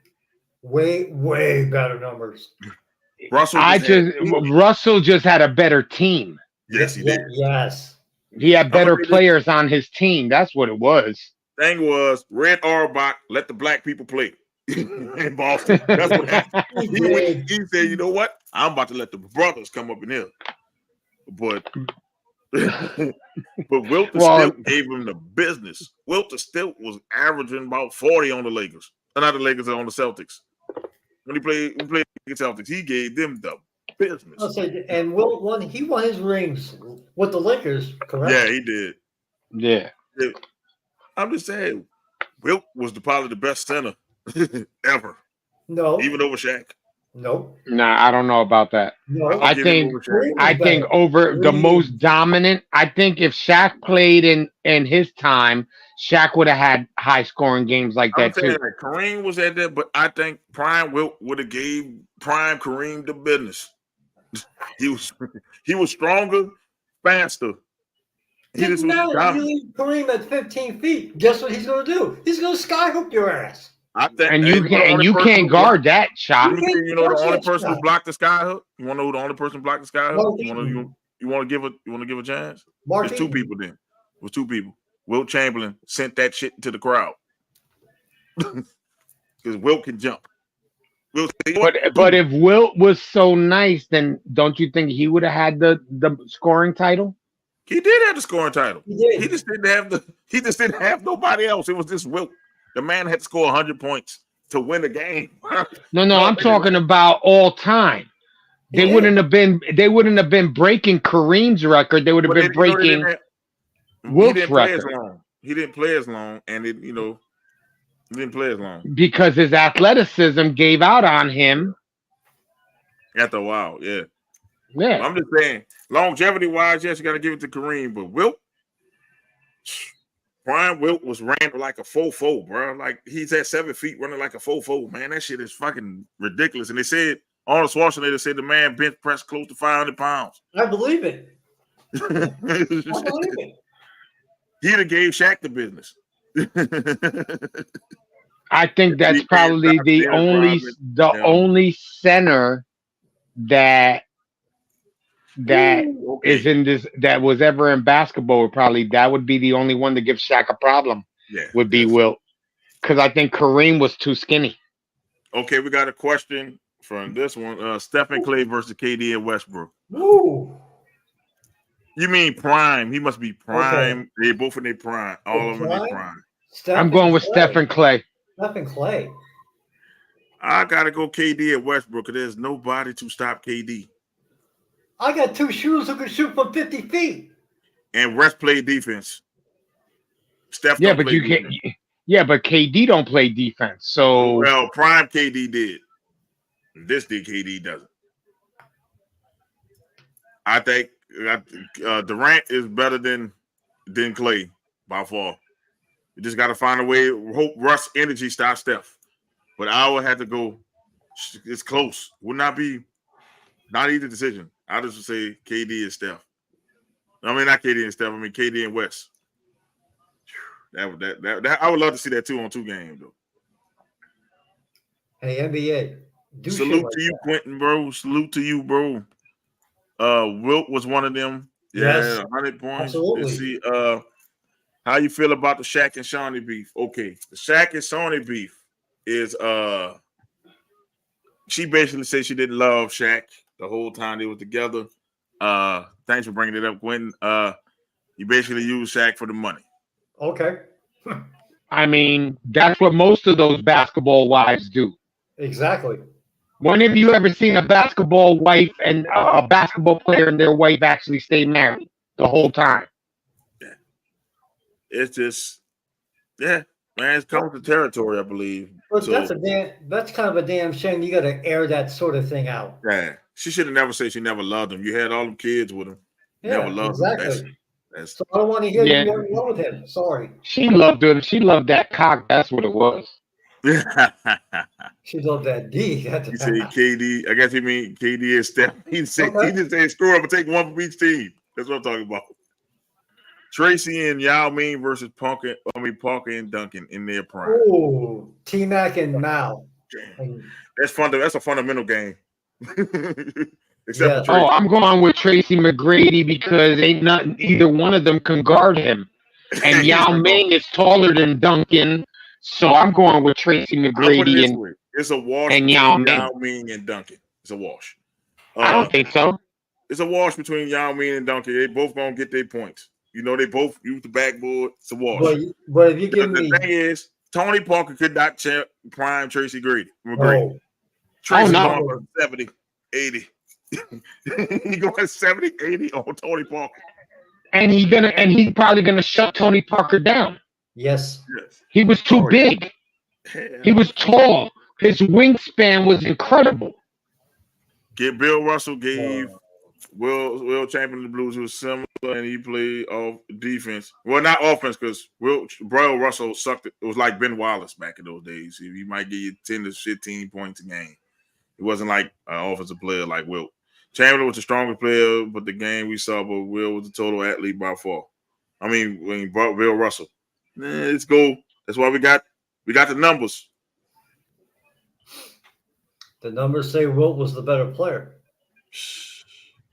Way better numbers. Russell just had a better team. Yes, he did. Yes. He had better players on his team. That's what it was. Thing was, Red Auerbach let the black people play in Boston. That's what happened. He said, you know what? I'm about to let the brothers come up in here. But Wilt still gave him the business. Wilt still was averaging about 40 on the Lakers. Not the Lakers, on the Celtics. When he played the Celtics, he gave them the business. And Wilt won his rings with the Lakers, correct? Yeah, he did. Yeah. I'm just saying, Wilt was probably the best center ever. No. Even over Shaq. Nope. Nah, I don't know about that. No. I think over the most dominant. I think if Shaq played in his time, Shaq would have had high scoring games like that too. That Kareem was at that, but I think Prime Wilt would have gave Prime Kareem the business. He was stronger, faster. He just was Kareem at 15 feet. Guess what he's going to do? He's going to skyhook your ass. I think, And you can't guard that shot. You know the only person who blocked the sky hook. You want to know who the only person who blocked the sky hook? You want to give a chance? There's two people. Then it was two people. Wilt Chamberlain sent that shit to the crowd because Wilt can jump. But if Wilt was so nice, then don't you think he would have had the scoring title? He did have the scoring title. He just didn't have nobody else. It was just Wilt. The man had to score 100 points to win the game. No, I'm talking about all time. They wouldn't have been breaking Kareem's record. They would have been breaking Wilt's record. He didn't play as long, and he didn't play as long because his athleticism gave out on him after a while. Yeah. Well, I'm just saying, longevity wise, yes, you got to give it to Kareem, but Wilt, Prime Wilt ran like a 4.4, bro. Like he's at 7 feet running like a 4.4. Man, that shit is fucking ridiculous. And they said Arnold Schwarzenegger said the man bench pressed close to 500 pounds. I believe it. I believe it. He'd have gave Shaq the business. I think that's probably the only center that is in this that was ever in basketball. Probably that would be the only one to give Shaq a problem. Yeah, would be Wilt, because I think Kareem was too skinny. Okay, we got a question from this one: Stephen Clay versus KD and Westbrook. Ooh. You mean prime? He must be prime. Okay. They both in their prime. All of them in their prime. I'm going with Stephen Clay. Stephen Clay. I gotta go KD and Westbrook because there's nobody to stop KD. I got two shooters who can shoot from 50 feet. And West play defense. Steph but you can't. Yeah, but KD don't play defense. So prime KD did. This D KD doesn't. I think Durant is better than Clay by far. You just got to find a way. Hope Russ energy stops Steph. But I would have to go. It's close. Would not be not easy decision. I just would say KD and Steph. I mean not KD and Steph. I mean KD and West. That I would love to see that 2-on-2 game though. Hey NBA. Salute to you, Quentin, bro. Salute to you, bro. Wilt was one of them. Yeah, 100 points. Absolutely. Let's see, how you feel about the Shaq and Shawnee beef? Okay, the Shaq and Shawnee beef is she basically said she didn't love Shaq the whole time they were together. Thanks for bringing it up, Quentin. You basically use Shaq for the money. Okay. I mean, that's what most of those basketball wives do. Exactly. When have you ever seen a basketball wife and a basketball player and their wife actually stay married the whole time? Yeah. It's just, man, it's comes to territory, I believe. But so, that's kind of a damn shame. You got to air that sort of thing out. Yeah. She should have never said she never loved him. You had all them kids with him. Yeah, never loved him. So I don't want to hear you weren't in love with him. Sorry. She loved him. She loved that cock. That's what it was. She loved that D. You say KD. I guess you mean KD and Steph. He just said screw up and take one from each team. That's what I'm talking about. Tracy and Yao Ming versus Parker and Duncan in their prime. Ooh, T-Mac and Mao. That's fun. That's a fundamental game. I'm going with Tracy McGrady because either one of them can guard him. And Yao Ming is taller than Duncan, so I'm going with Tracy McGrady and it's a wash and Yao Ming and Duncan. It's a wash. I don't think so. It's a wash between Yao Ming and Duncan. They both gonna get their points. You know, they both use the backboard. It's a wash. But if you give me the thing is, Tony Parker could not prime Tracy McGrady. No. Tracy Parker 70, 80. He going 70, 80 on Tony Parker. And he's probably gonna shut Tony Parker down. Yes. He was too big. He was tall. His wingspan was incredible. Bill Russell gave Will Chamberlain the Blues, who was similar, and he played off defense. Well, not offense, because Bill Russell sucked. It was like Ben Wallace back in those days. He might give you 10 to 15 points a game. He wasn't like an offensive player like Wilt. Chamberlain was the stronger player, but the game we saw, but Will was the total athlete by far. I mean, when Bill Russell. Let's go. That's why we got the numbers. The numbers say Wilt was the better player.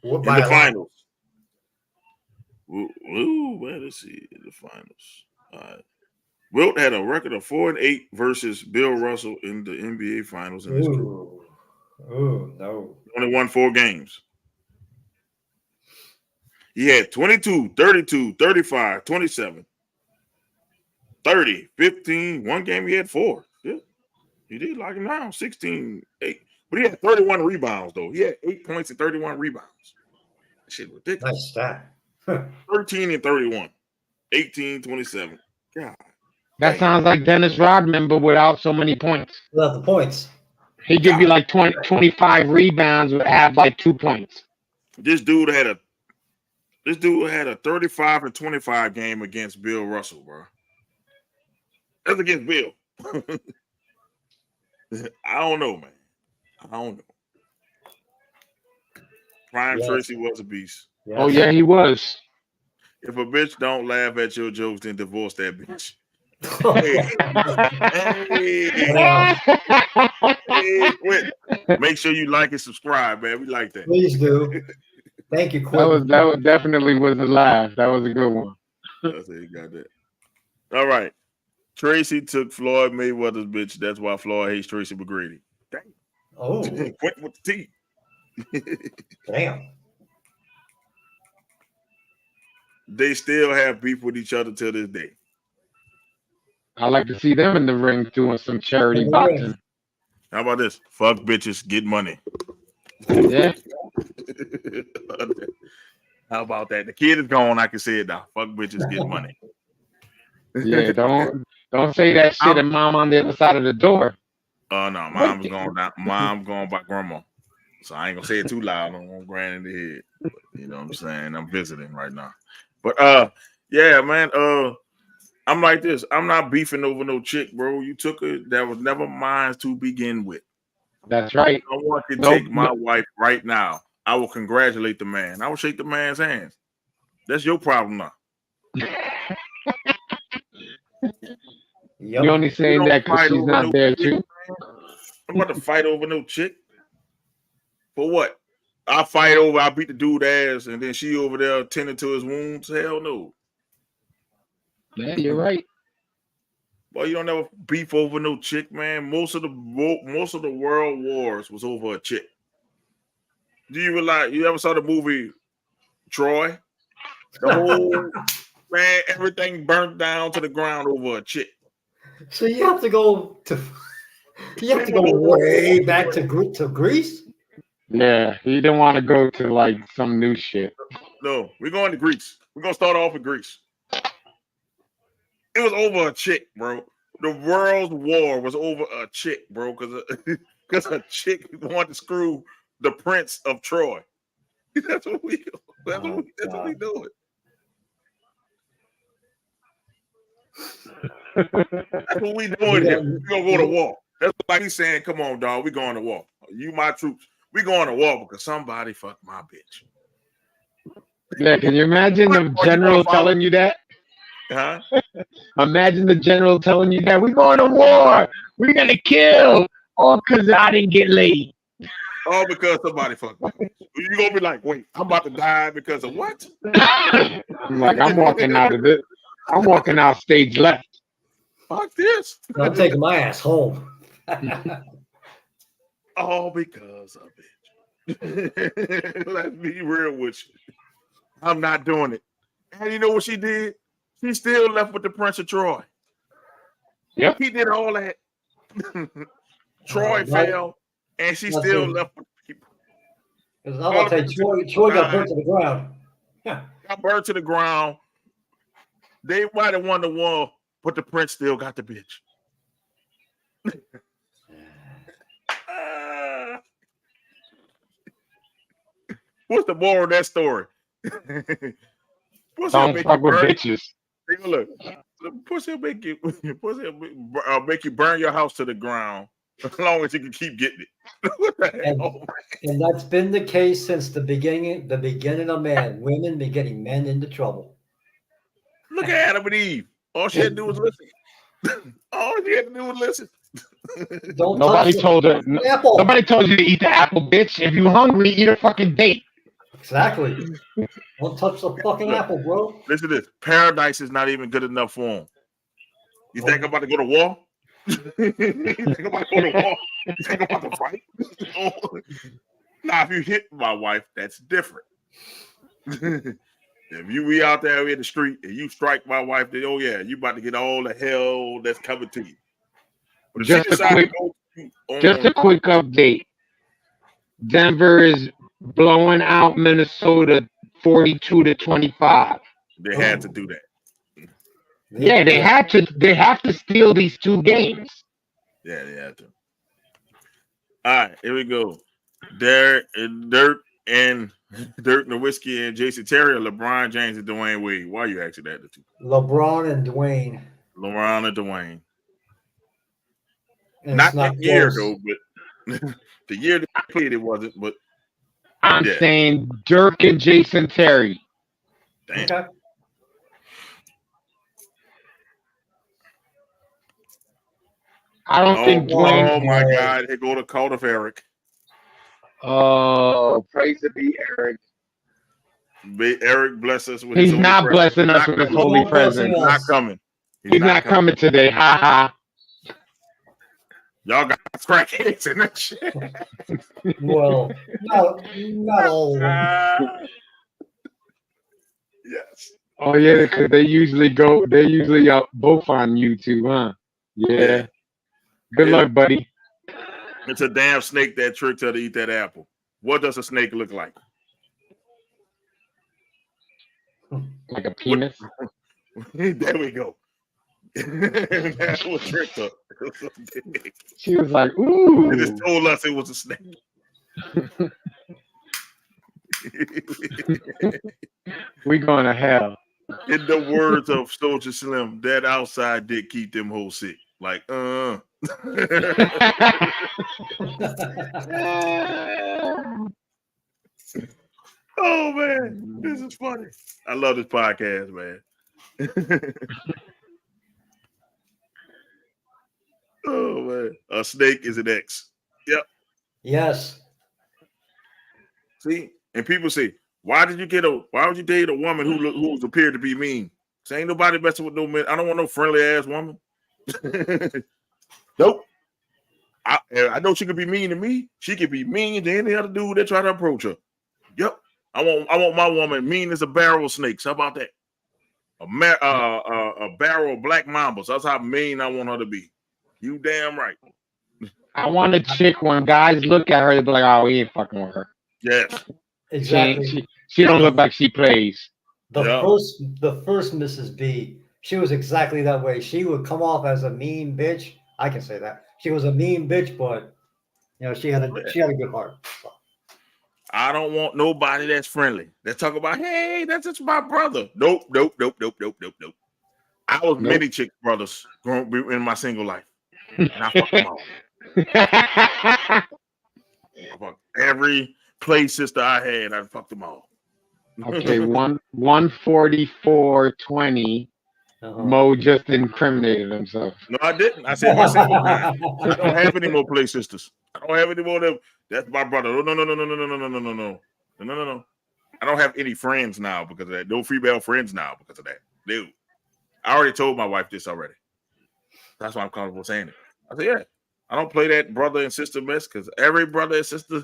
In the finals. Ooh, let's see. In the finals. All right. Wilt had a record of 4-8 versus Bill Russell in the NBA Finals in his career. Oh, no. Only won 4 games. He had 22, 32, 35, 27, 30, 15. One game he had 4. Yeah. He did like him now, 16, 8. But he had 31 rebounds, though. He had 8 points and 31 rebounds. That shit ridiculous. Nice stat. 13 and 31, 18, 27. God. That sounds like Dennis Rodman, but without so many points. Without the points. He give you like 20, 25 rebounds, but have like 2 points. This dude had a 35 and 25 game against Bill Russell, bro. That's against Bill. I don't know, man. I don't know. Prime Tracy was a beast. Yes. Oh yeah, he was. If a bitch don't laugh at your jokes, then divorce that bitch. Hey, quit. Make sure you like and subscribe, man. We like that. Please do. Thank you, That was definitely was a laugh. That was a good one. I say you got that. All right. Tracy took Floyd Mayweather's bitch. That's why Floyd hates Tracy McGrady. Damn. Oh. Quit with the T. Damn. They still have beef with each other till this day. I like to see them in the ring doing some charity boxing. How about this? Fuck bitches, get money. Yeah. How about that? The kid is gone. I can say it now. Fuck bitches, get money. Yeah, don't say that shit and mom on the other side of the door. Oh no, mom's going down. Mom going by grandma. So I ain't gonna say it too loud. I don't want grand in the head. But, you know what I'm saying? I'm visiting right now. But yeah, man. I'm like this. I'm not beefing over no chick, bro. You took her that was never mine to begin with. That's right. I want to take my wife right now. I will congratulate the man. I will shake the man's hands. That's your problem now. You only saying that because she's not there too. I'm about to fight over no chick. For what? I beat the dude ass, and then she over there tending to his wounds. Hell no. Yeah, you're right. Boy, you don't ever beef over no chick, man. Most of the world wars was over a chick. Do you realize? You ever saw the movie Troy? The whole man, everything burnt down to the ground over a chick. So you have to go way back to Greece. Yeah, he didn't want to go to like some new shit. No, we're going to Greece. We're gonna start off with Greece. It was over a chick, bro. The world's war was over a chick, bro, because a chick wanted to screw the prince of Troy. That's what we doing. That's what we doing. Here. We're gonna go to war. That's like he's saying, come on, dog, we going to war. You my troops. We going to war because somebody fucked my bitch. Yeah, can you imagine the general telling you that? Huh? Imagine the general telling you that we're going to war. We're gonna kill. All because I didn't get laid. All because somebody fucked me. You gonna be like, wait, I'm about to die because of what? I'm like, I'm walking out of this. I'm walking out stage left. Fuck this. I'm taking my ass home. All because of it. Let's be real with you. I'm not doing it. And you know what she did? She still left with the Prince of Troy. Yep. He did all that. Troy fell, and she still left with people. I'm about to say, Troy got burnt to the ground. Got burnt to the ground. They might have won the war, but the prince still got the bitch. What's the moral of that story? Don't fuck with bitches. Look, pussy will make you burn your house to the ground as long as you can keep getting it. What the hell? And that's been the case since the beginning of man. Women be getting men into trouble. Look at Adam and Eve. All she had to do was listen. All she had to do was listen. Don't Nobody touch told her. the apple. Nobody told you to eat the apple, bitch. If you hungry, eat a fucking date. Exactly. Don't touch the fucking Look. apple, bro. Listen to this. Paradise is not even good enough for him. You think I'm about to go to war? You think I'm about to go to war? You think I'm about to fight? Now, if you hit my wife, that's different. If we out there in the street and you strike my wife, then oh yeah, you about to get all the hell that's coming to you. But if Just a quick update. Denver is blowing out Minnesota 42-25. they had to do that. Yeah, they had to. They have to steal these 2 games. Yeah, they had to. All right, here we go. Dirk and Nowitzki and Jason Terry, LeBron James and Dwayne Wade. Why are you asking that? The two? LeBron and Dwayne. LeBron and Dwayne. And Not it's that year close. though, but the year they played it wasn't. But I'm yeah. saying Dirk and Jason Terry. Damn. Okay. I don't think Dwayne. Oh my God! Here go the cult of Eric. Oh, praise to be Eric. May Eric bless us with He's his not holy blessing us with his coming. holy He's not blessing presence. He's not coming. He's not coming today. Ha ha. Y'all got crackheads in that shit. Well, not all of them. Yes. Oh yeah, because they usually out both on YouTube, huh? Yeah. Good luck, buddy. It's a damn snake that tricked her to eat that apple. What does a snake look like? Like a penis. There we go. That's what tricked her. She was like, ooh. It just told us it was a snake. We going to hell. In the words of Soldier Slim, that outside dick keep them hoes sick. Like, Oh man, this is funny. I love this podcast, man. Oh man, a snake is an ex. Yep. Yes. See, and people say, why would you date a woman who's appeared to be mean? So ain't nobody messing with no man. I don't want no friendly ass woman. Nope. I know she could be mean to me. She could be mean to any other dude that try to approach her. Yep. I want my woman mean as a barrel of snakes. How about that? A barrel of black mambas. That's how mean I want her to be. You damn right. I want a chick when guys look at her, they be like, oh, we ain't fucking with her. Yes. Exactly. She don't look like she plays. The first Mrs. B, she was exactly that way. She would come off as a mean bitch. I can say that. She was a mean bitch, but she had a good heart. So. I don't want nobody that's friendly. Let's talk about, hey, that's just my brother. Nope. I was many chick brothers growing in my single life. And I fucked them all. I fucked every play sister I had, I fucked them all. Okay, 144.20. Mo just incriminated himself. No, I didn't. I said my single time. I don't have any more play sisters. I don't have any more of them. That's my brother. No. I don't have any friends now because of that. No female friends now because of that. Dude, I already told my wife this already. That's why I'm comfortable saying it. I said, yeah, I don't play that brother and sister mess because every brother and sister,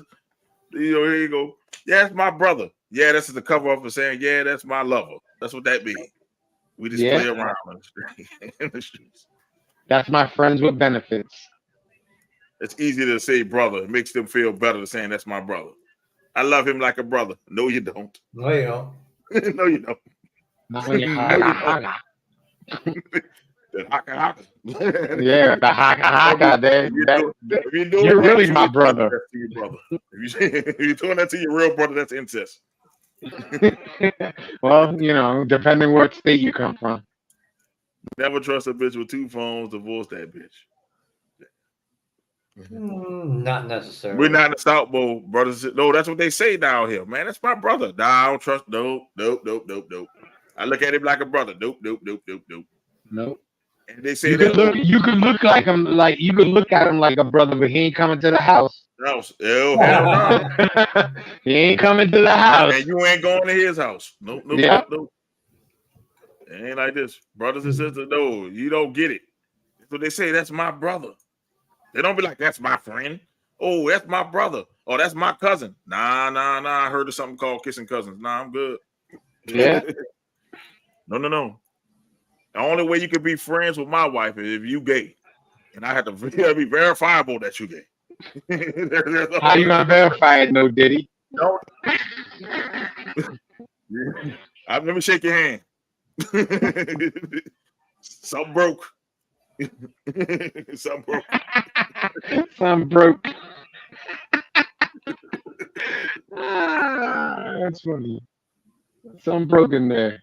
here you go. Yeah, that's my brother. Yeah, this is the cover up for saying, yeah, that's my lover. That's what that means. We just play around on the streets. That's my friends with benefits. It's easy to say brother. It makes them feel better than saying that's my brother. I love him like a brother. No, you don't. No, you don't. No, you don't. Not when you haka. The haka. Yeah, the haka. You're really my brother. If you're doing that to your real brother, that's incest. Well, depending what state you come from. Never trust a bitch with 2 phones. Divorce that bitch. Not necessarily. We're not in the South Bowl, brothers. No, that's what they say down here, man. That's my brother. Nah, I don't trust. Nope. I look at him like a brother. Nope. Nope. And they say You could look. You could look like him. Like you could look at him like a brother, but he ain't coming to the house. Oh, hell no. He ain't coming to the house. And you ain't going to his house. Nope. Yeah. Nope. It ain't like this. Brothers and sisters, no, you don't get it. So they say, that's my brother. They don't be like, that's my friend. Oh, that's my brother. Oh, that's my cousin. Nah. I heard of something called kissing cousins. Nah, I'm good. Yeah. No. The only way you can be friends with my wife is if you gay. And I have to be verifiable that you gay. How you gonna verify it, no Diddy? No. Let me shake your hand. Something broke. Something broke. Something broke. That's funny. Something broke in there.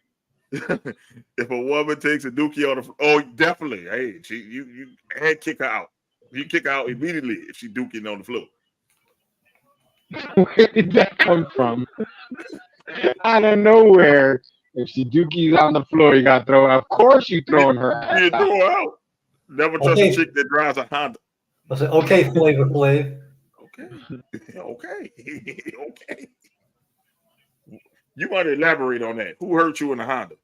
If a woman takes a dookie on the floor, definitely. Hey, you can't kick her out. You kick her out immediately if she dookie on the floor. Where did that come from? Out of nowhere. If she dookie's on the floor, you gotta throw her. Of course you throwing her ass You out. throw her out. Never trust a chick that drives a Honda. I said, okay, Flavor Flav. Okay. You want to elaborate on that? Who hurt you in the Honda?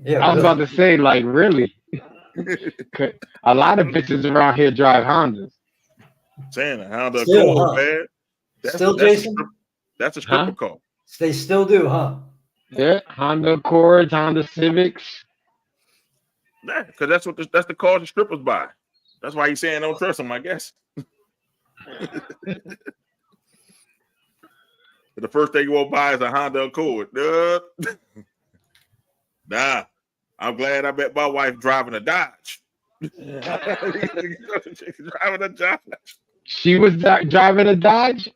Yeah, I was about to say, like, really? A lot of bitches around here drive Hondas. Saying a Honda Still, Accord, huh? man. Still, Jason? That's a stripper car. They still do, huh? Yeah, Honda Accords, Honda Civics. Yeah, because that's the cars the strippers buy. That's why he's saying don't trust them, I guess. The first thing you won't buy is a Honda Accord. Nah, I'm glad I met my wife driving a Dodge. Driving a Dodge. She was driving a Dodge?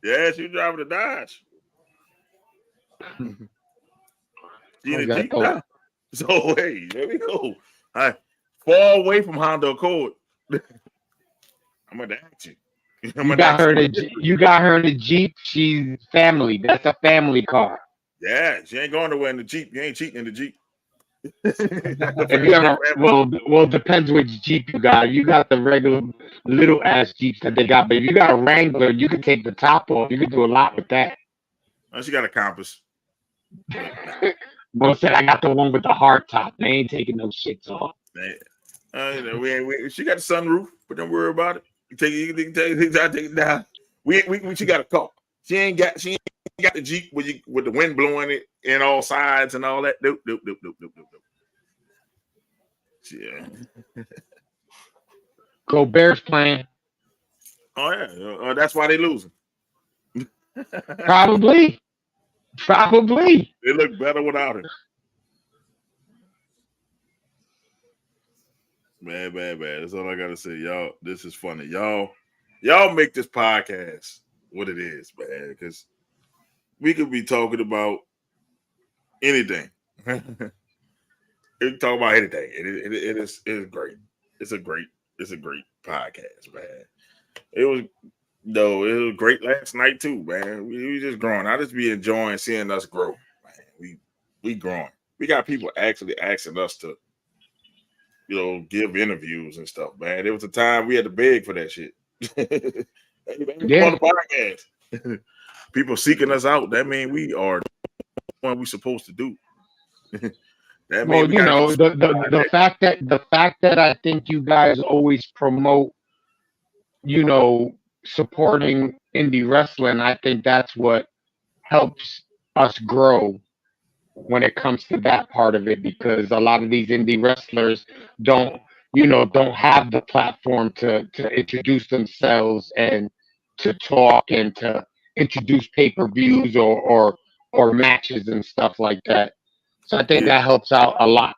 Yeah, she was driving a Dodge. She in a Jeep now. So, hey, there we go. I fall away from Honda Accord. I'm going to ask you. You got her in a Jeep. She's family. That's a family car. Yeah, she ain't going nowhere in the Jeep. You ain't cheating in the Jeep. Well, depends which Jeep you got. You got the regular little ass Jeeps that they got, but if you got a Wrangler, you can take the top off. You can do a lot with that. Oh, she got a Compass. Bro said I got the one with the hard top. They ain't taking no shits off. She got a sunroof, but don't worry about it. You can take it down. She got a car. She ain't got the Jeep with the wind blowing it in all sides and all that. Nope. Yeah. Go Bears playing. Oh yeah. That's why they losing. Probably. They look better without her. Man. That's all I gotta say, y'all. This is funny, y'all make this podcast what it is, man. Because we could be talking about anything. We can talk about anything. It is great. It's a great podcast, man. It was great last night too, man. We just growing. I just be enjoying seeing us grow, man. We growing. We got people actually asking us to, give interviews and stuff, man. There was a time we had to beg for that shit. Hey, man, yeah. On the podcast. People seeking us out. That means we are what we supposed to do. Well, the fact that I think you guys always promote, supporting indie wrestling, I think that's what helps us grow when it comes to that part of it, because a lot of these indie wrestlers don't have the platform to introduce themselves and to talk and to introduce pay-per-views or matches and stuff like that. So I think that helps out a lot.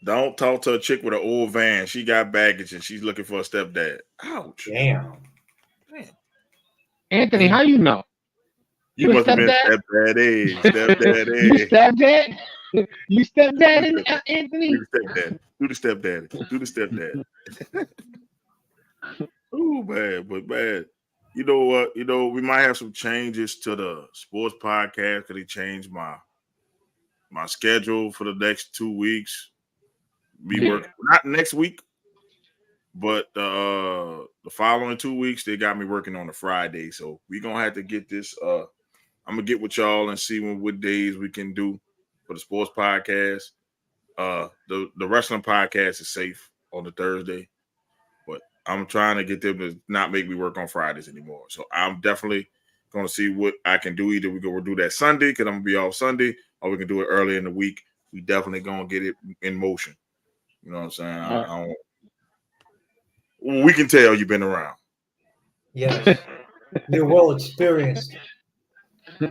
Don't talk to a chick with an old van. She got baggage and she's looking for a stepdad. Ouch. Damn. Anthony, how you know? You must have been stepdad. You stepdad? You stepdad, Anthony? Do the stepdad. Oh, man. But, man, you know what? We might have some changes to the sports podcast because they changed my schedule for the next 2 weeks. be working not next week, but the following 2 weeks they got me working on a Friday. So we're gonna have to get this. I'm gonna get with y'all and see what days we can do for the sports podcast. The wrestling podcast is safe on the Thursday, but I'm trying to get them to not make me work on Fridays anymore. So I'm definitely gonna see what I can do. Either we'll do that Sunday because I'm gonna be off Sunday, or we can do it early in the week. We definitely gonna get it in motion. You know what I'm saying? We can tell you've been around. Yes, you're well experienced.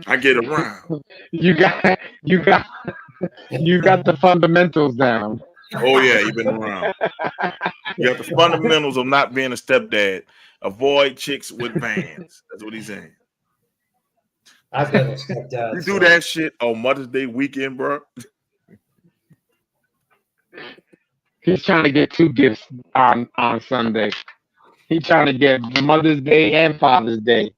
I get around. You got the fundamentals down. Oh yeah, you've been around. You got the fundamentals of not being a stepdad. Avoid chicks with vans. That's what he's saying. I've been a stepdad. You do that shit on Mother's Day weekend, bro. He's trying to get 2 gifts on Sunday. He's trying to get Mother's Day and Father's Day.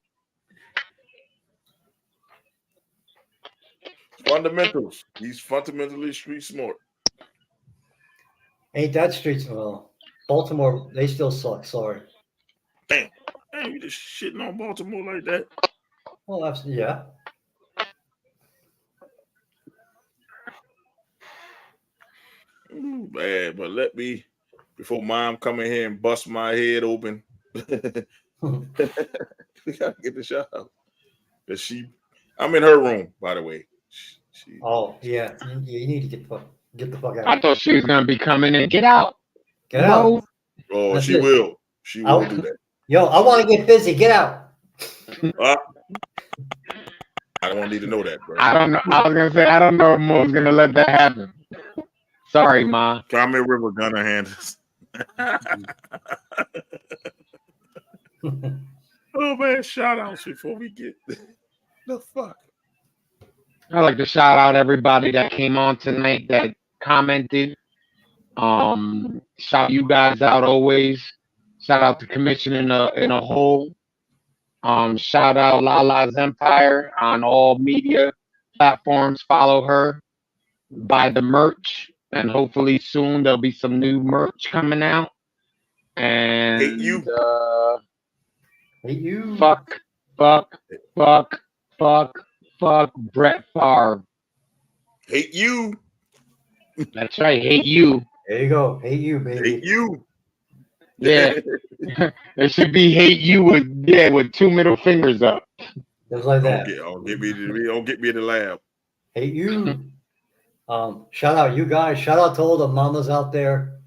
Fundamentals. He's fundamentally street smart. Ain't that streets? Well, Baltimore, they still suck. Sorry. Damn, you just shitting on Baltimore like that. Well, that's yeah. Ooh, bad, but let me before Mom come in here and bust my head open. We gotta get the shout out. I'm in her room, by the way. Oh yeah, you need to get the fuck out. I thought she was gonna be coming in. Get out. Get out. Oh, That's she it. will. She will do that. Yo, I want to get busy. Get out. I don't need to know that, bro. I don't know. I was gonna say I don't know if Mo's gonna let that happen. Sorry, Ma. Carmen River Gunner Handers. Oh man, shout outs before we get the fuck. I'd like to shout out everybody that came on tonight that commented. Shout you guys out always. Shout out the commission in a whole. Shout out Lala's Empire on all media platforms. Follow her. Buy the merch, and hopefully soon there'll be some new merch coming out. And Hate you. Hate you. Fuck Brett Favre. Hate you. That's right. Hate you. There you go. Hate you, baby. Hate you. Yeah. It should be hate you with 2 middle fingers up. Just like that. Don't get me in the lab. Hate you. Shout out you guys. Shout out to all the mamas out there.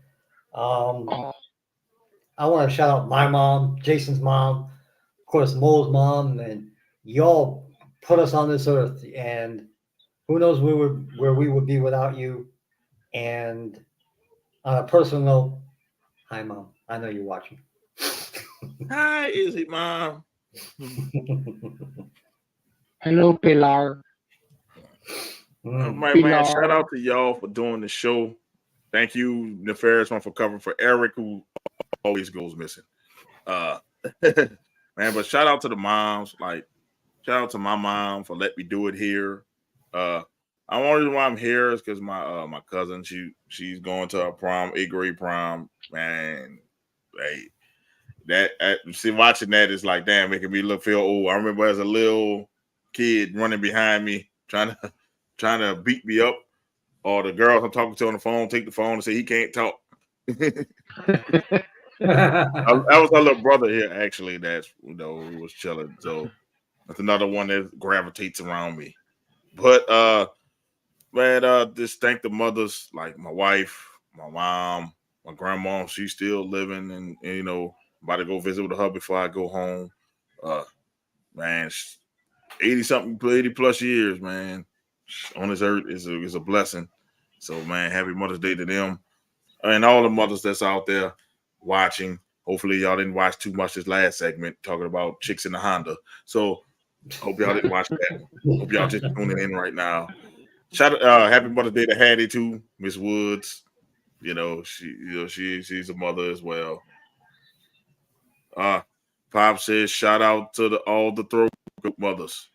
I want to shout out my mom, Jason's mom, of course, Mo's mom, and y'all put us on this earth. And who knows where we would be without you. And on a personal note, hi, Mom. I know you're watching. Hi, Izzy, Mom. Hello, Pilar. Man, shout out to y'all for doing the show. Thank you, Nefarious One, for covering for Eric, who always goes missing. Man, but shout out to the moms. Like, shout out to my mom for letting me do it here. The only reason why I'm here is because my cousin, she's going to a prom, 8th grade prom. Man, watching that is like, damn, making me feel old. I remember as a little kid running behind me, trying to beat me up, or the girls I'm talking to on the phone take the phone and say he can't talk. That was our little brother here, actually. That's who was chilling. So that's another one that gravitates around me. But man, just thank the mothers, like my wife, my mom, my grandma. She's still living, and about to go visit with her before I go home. Man, 80 plus years, man, on this earth is a blessing. So, man, happy Mother's Day to them and all the mothers that's out there watching. Hopefully, y'all didn't watch too much this last segment talking about chicks in the Honda. So, hope y'all didn't watch that. Hope y'all just tuning in right now. Happy Mother's Day to Hattie too, Miss Woods. She's a mother as well. Pop says, shout out to all the throw mothers.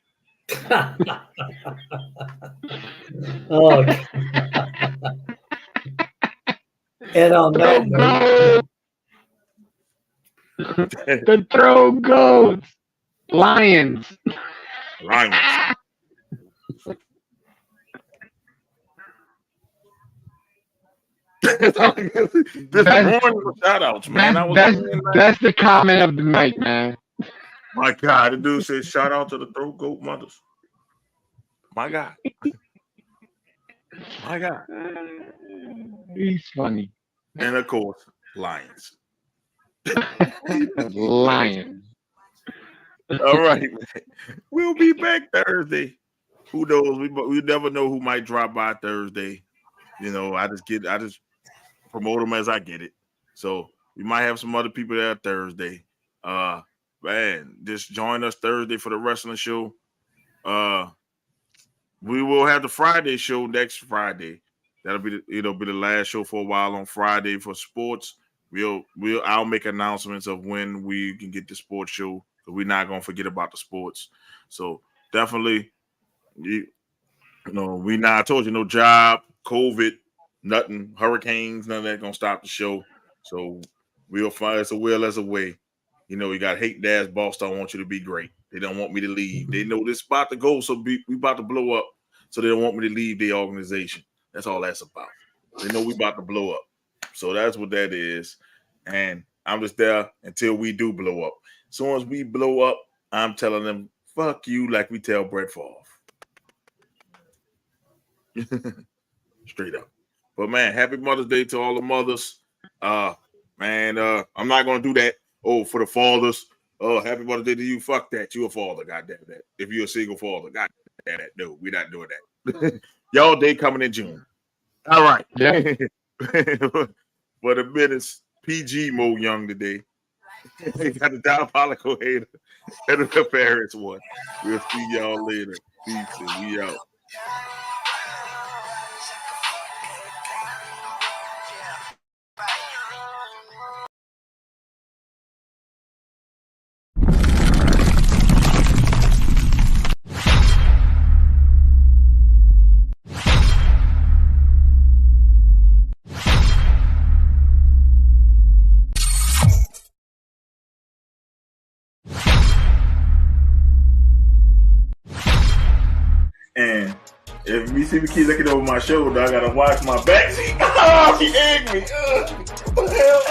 Oh, And on that note, the throw goes Lions. Lions. This morning shout outs, man. That's the comment of the night, man. My God, the dude said shout out to the throat goat mothers. My God. My God. He's funny. And of course, Lions. Lions. All right, man. We'll be back Thursday. Who knows? We never know who might drop by Thursday. You know, I just promote them as I get it. So we might have some other people there Thursday. Man, just join us Thursday for the wrestling show. We will have the Friday show next Friday. That'll be the last show for a while on Friday for sports. I'll make announcements of when we can get the sports show. We're not gonna forget about the sports. So definitely, I told you, no job, COVID, nothing, hurricanes, none of that gonna stop the show. So we'll find us a will as a way. You got hate dad's boss don't want you to be great. They don't want me to leave. They know this about to go, so we about to blow up. So they don't want me to leave the organization. That's all that's about. They know we about to blow up. So that's what that is. And I'm just there until we do blow up. As soon as we blow up, I'm telling them, fuck you, like we tell Brett Favre. Straight up. But man, happy Mother's Day to all the mothers. I'm not gonna do that. Oh, for the fathers. Oh, happy Mother's Day to you. Fuck that. You a father, goddamn that. If you're a single father, goddamn that. No, we're not doing that. Y'all day coming in June. All right. Yeah. For the minutes, PG Mo Young today. Got the diabolical hater and the Paris one. We'll see y'all later. Peace and we out. And if me see me keep looking over my shoulder, I gotta watch my back. Oh, she egged me. What the hell?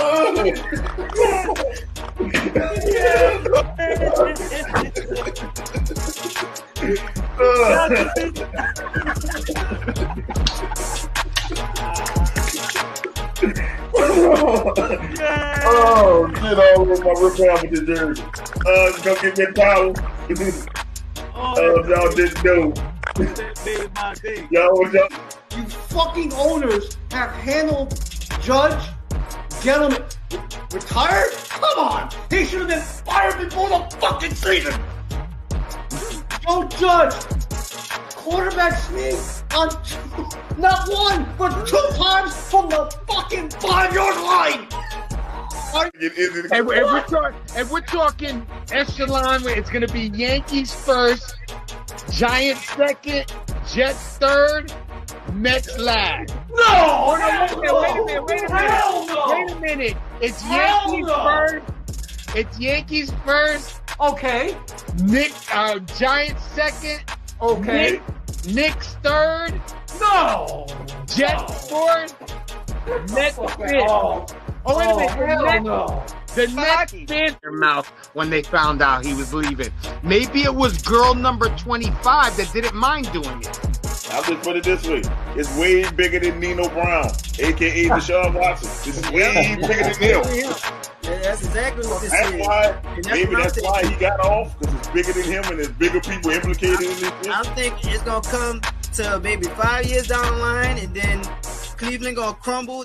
Oh, shit all over my rip with the jersey. Go get me a towel. Y'all didn't know. You fucking owners have handled Judge, Gentleman, retired? Come on! He should have been fired before the fucking season! Joe Judge, quarterback sneak on not one, but 2 times from the fucking 5-yard line! And we're talking echelon where it's going to be Yankees first, Giants second, Jets third, Mets last. No! Wait a minute. It's Yankees first. Okay. Giants second. Okay. Knicks third. No! Jets fourth. Mets fifth. Oh, wait a minute. The Nets spit their mouth when they found out he was leaving. Maybe it was girl number 25 that didn't mind doing it. I'll just put it this way. It's way bigger than Nino Brown, a.k.a. Deshaun Watson. This is way bigger than him. Yeah, that's exactly what this is. That's why he got off, because it's bigger than him and there's bigger people implicated in this. I think it's going to come to maybe 5 years down the line, and then Cleveland going to crumble.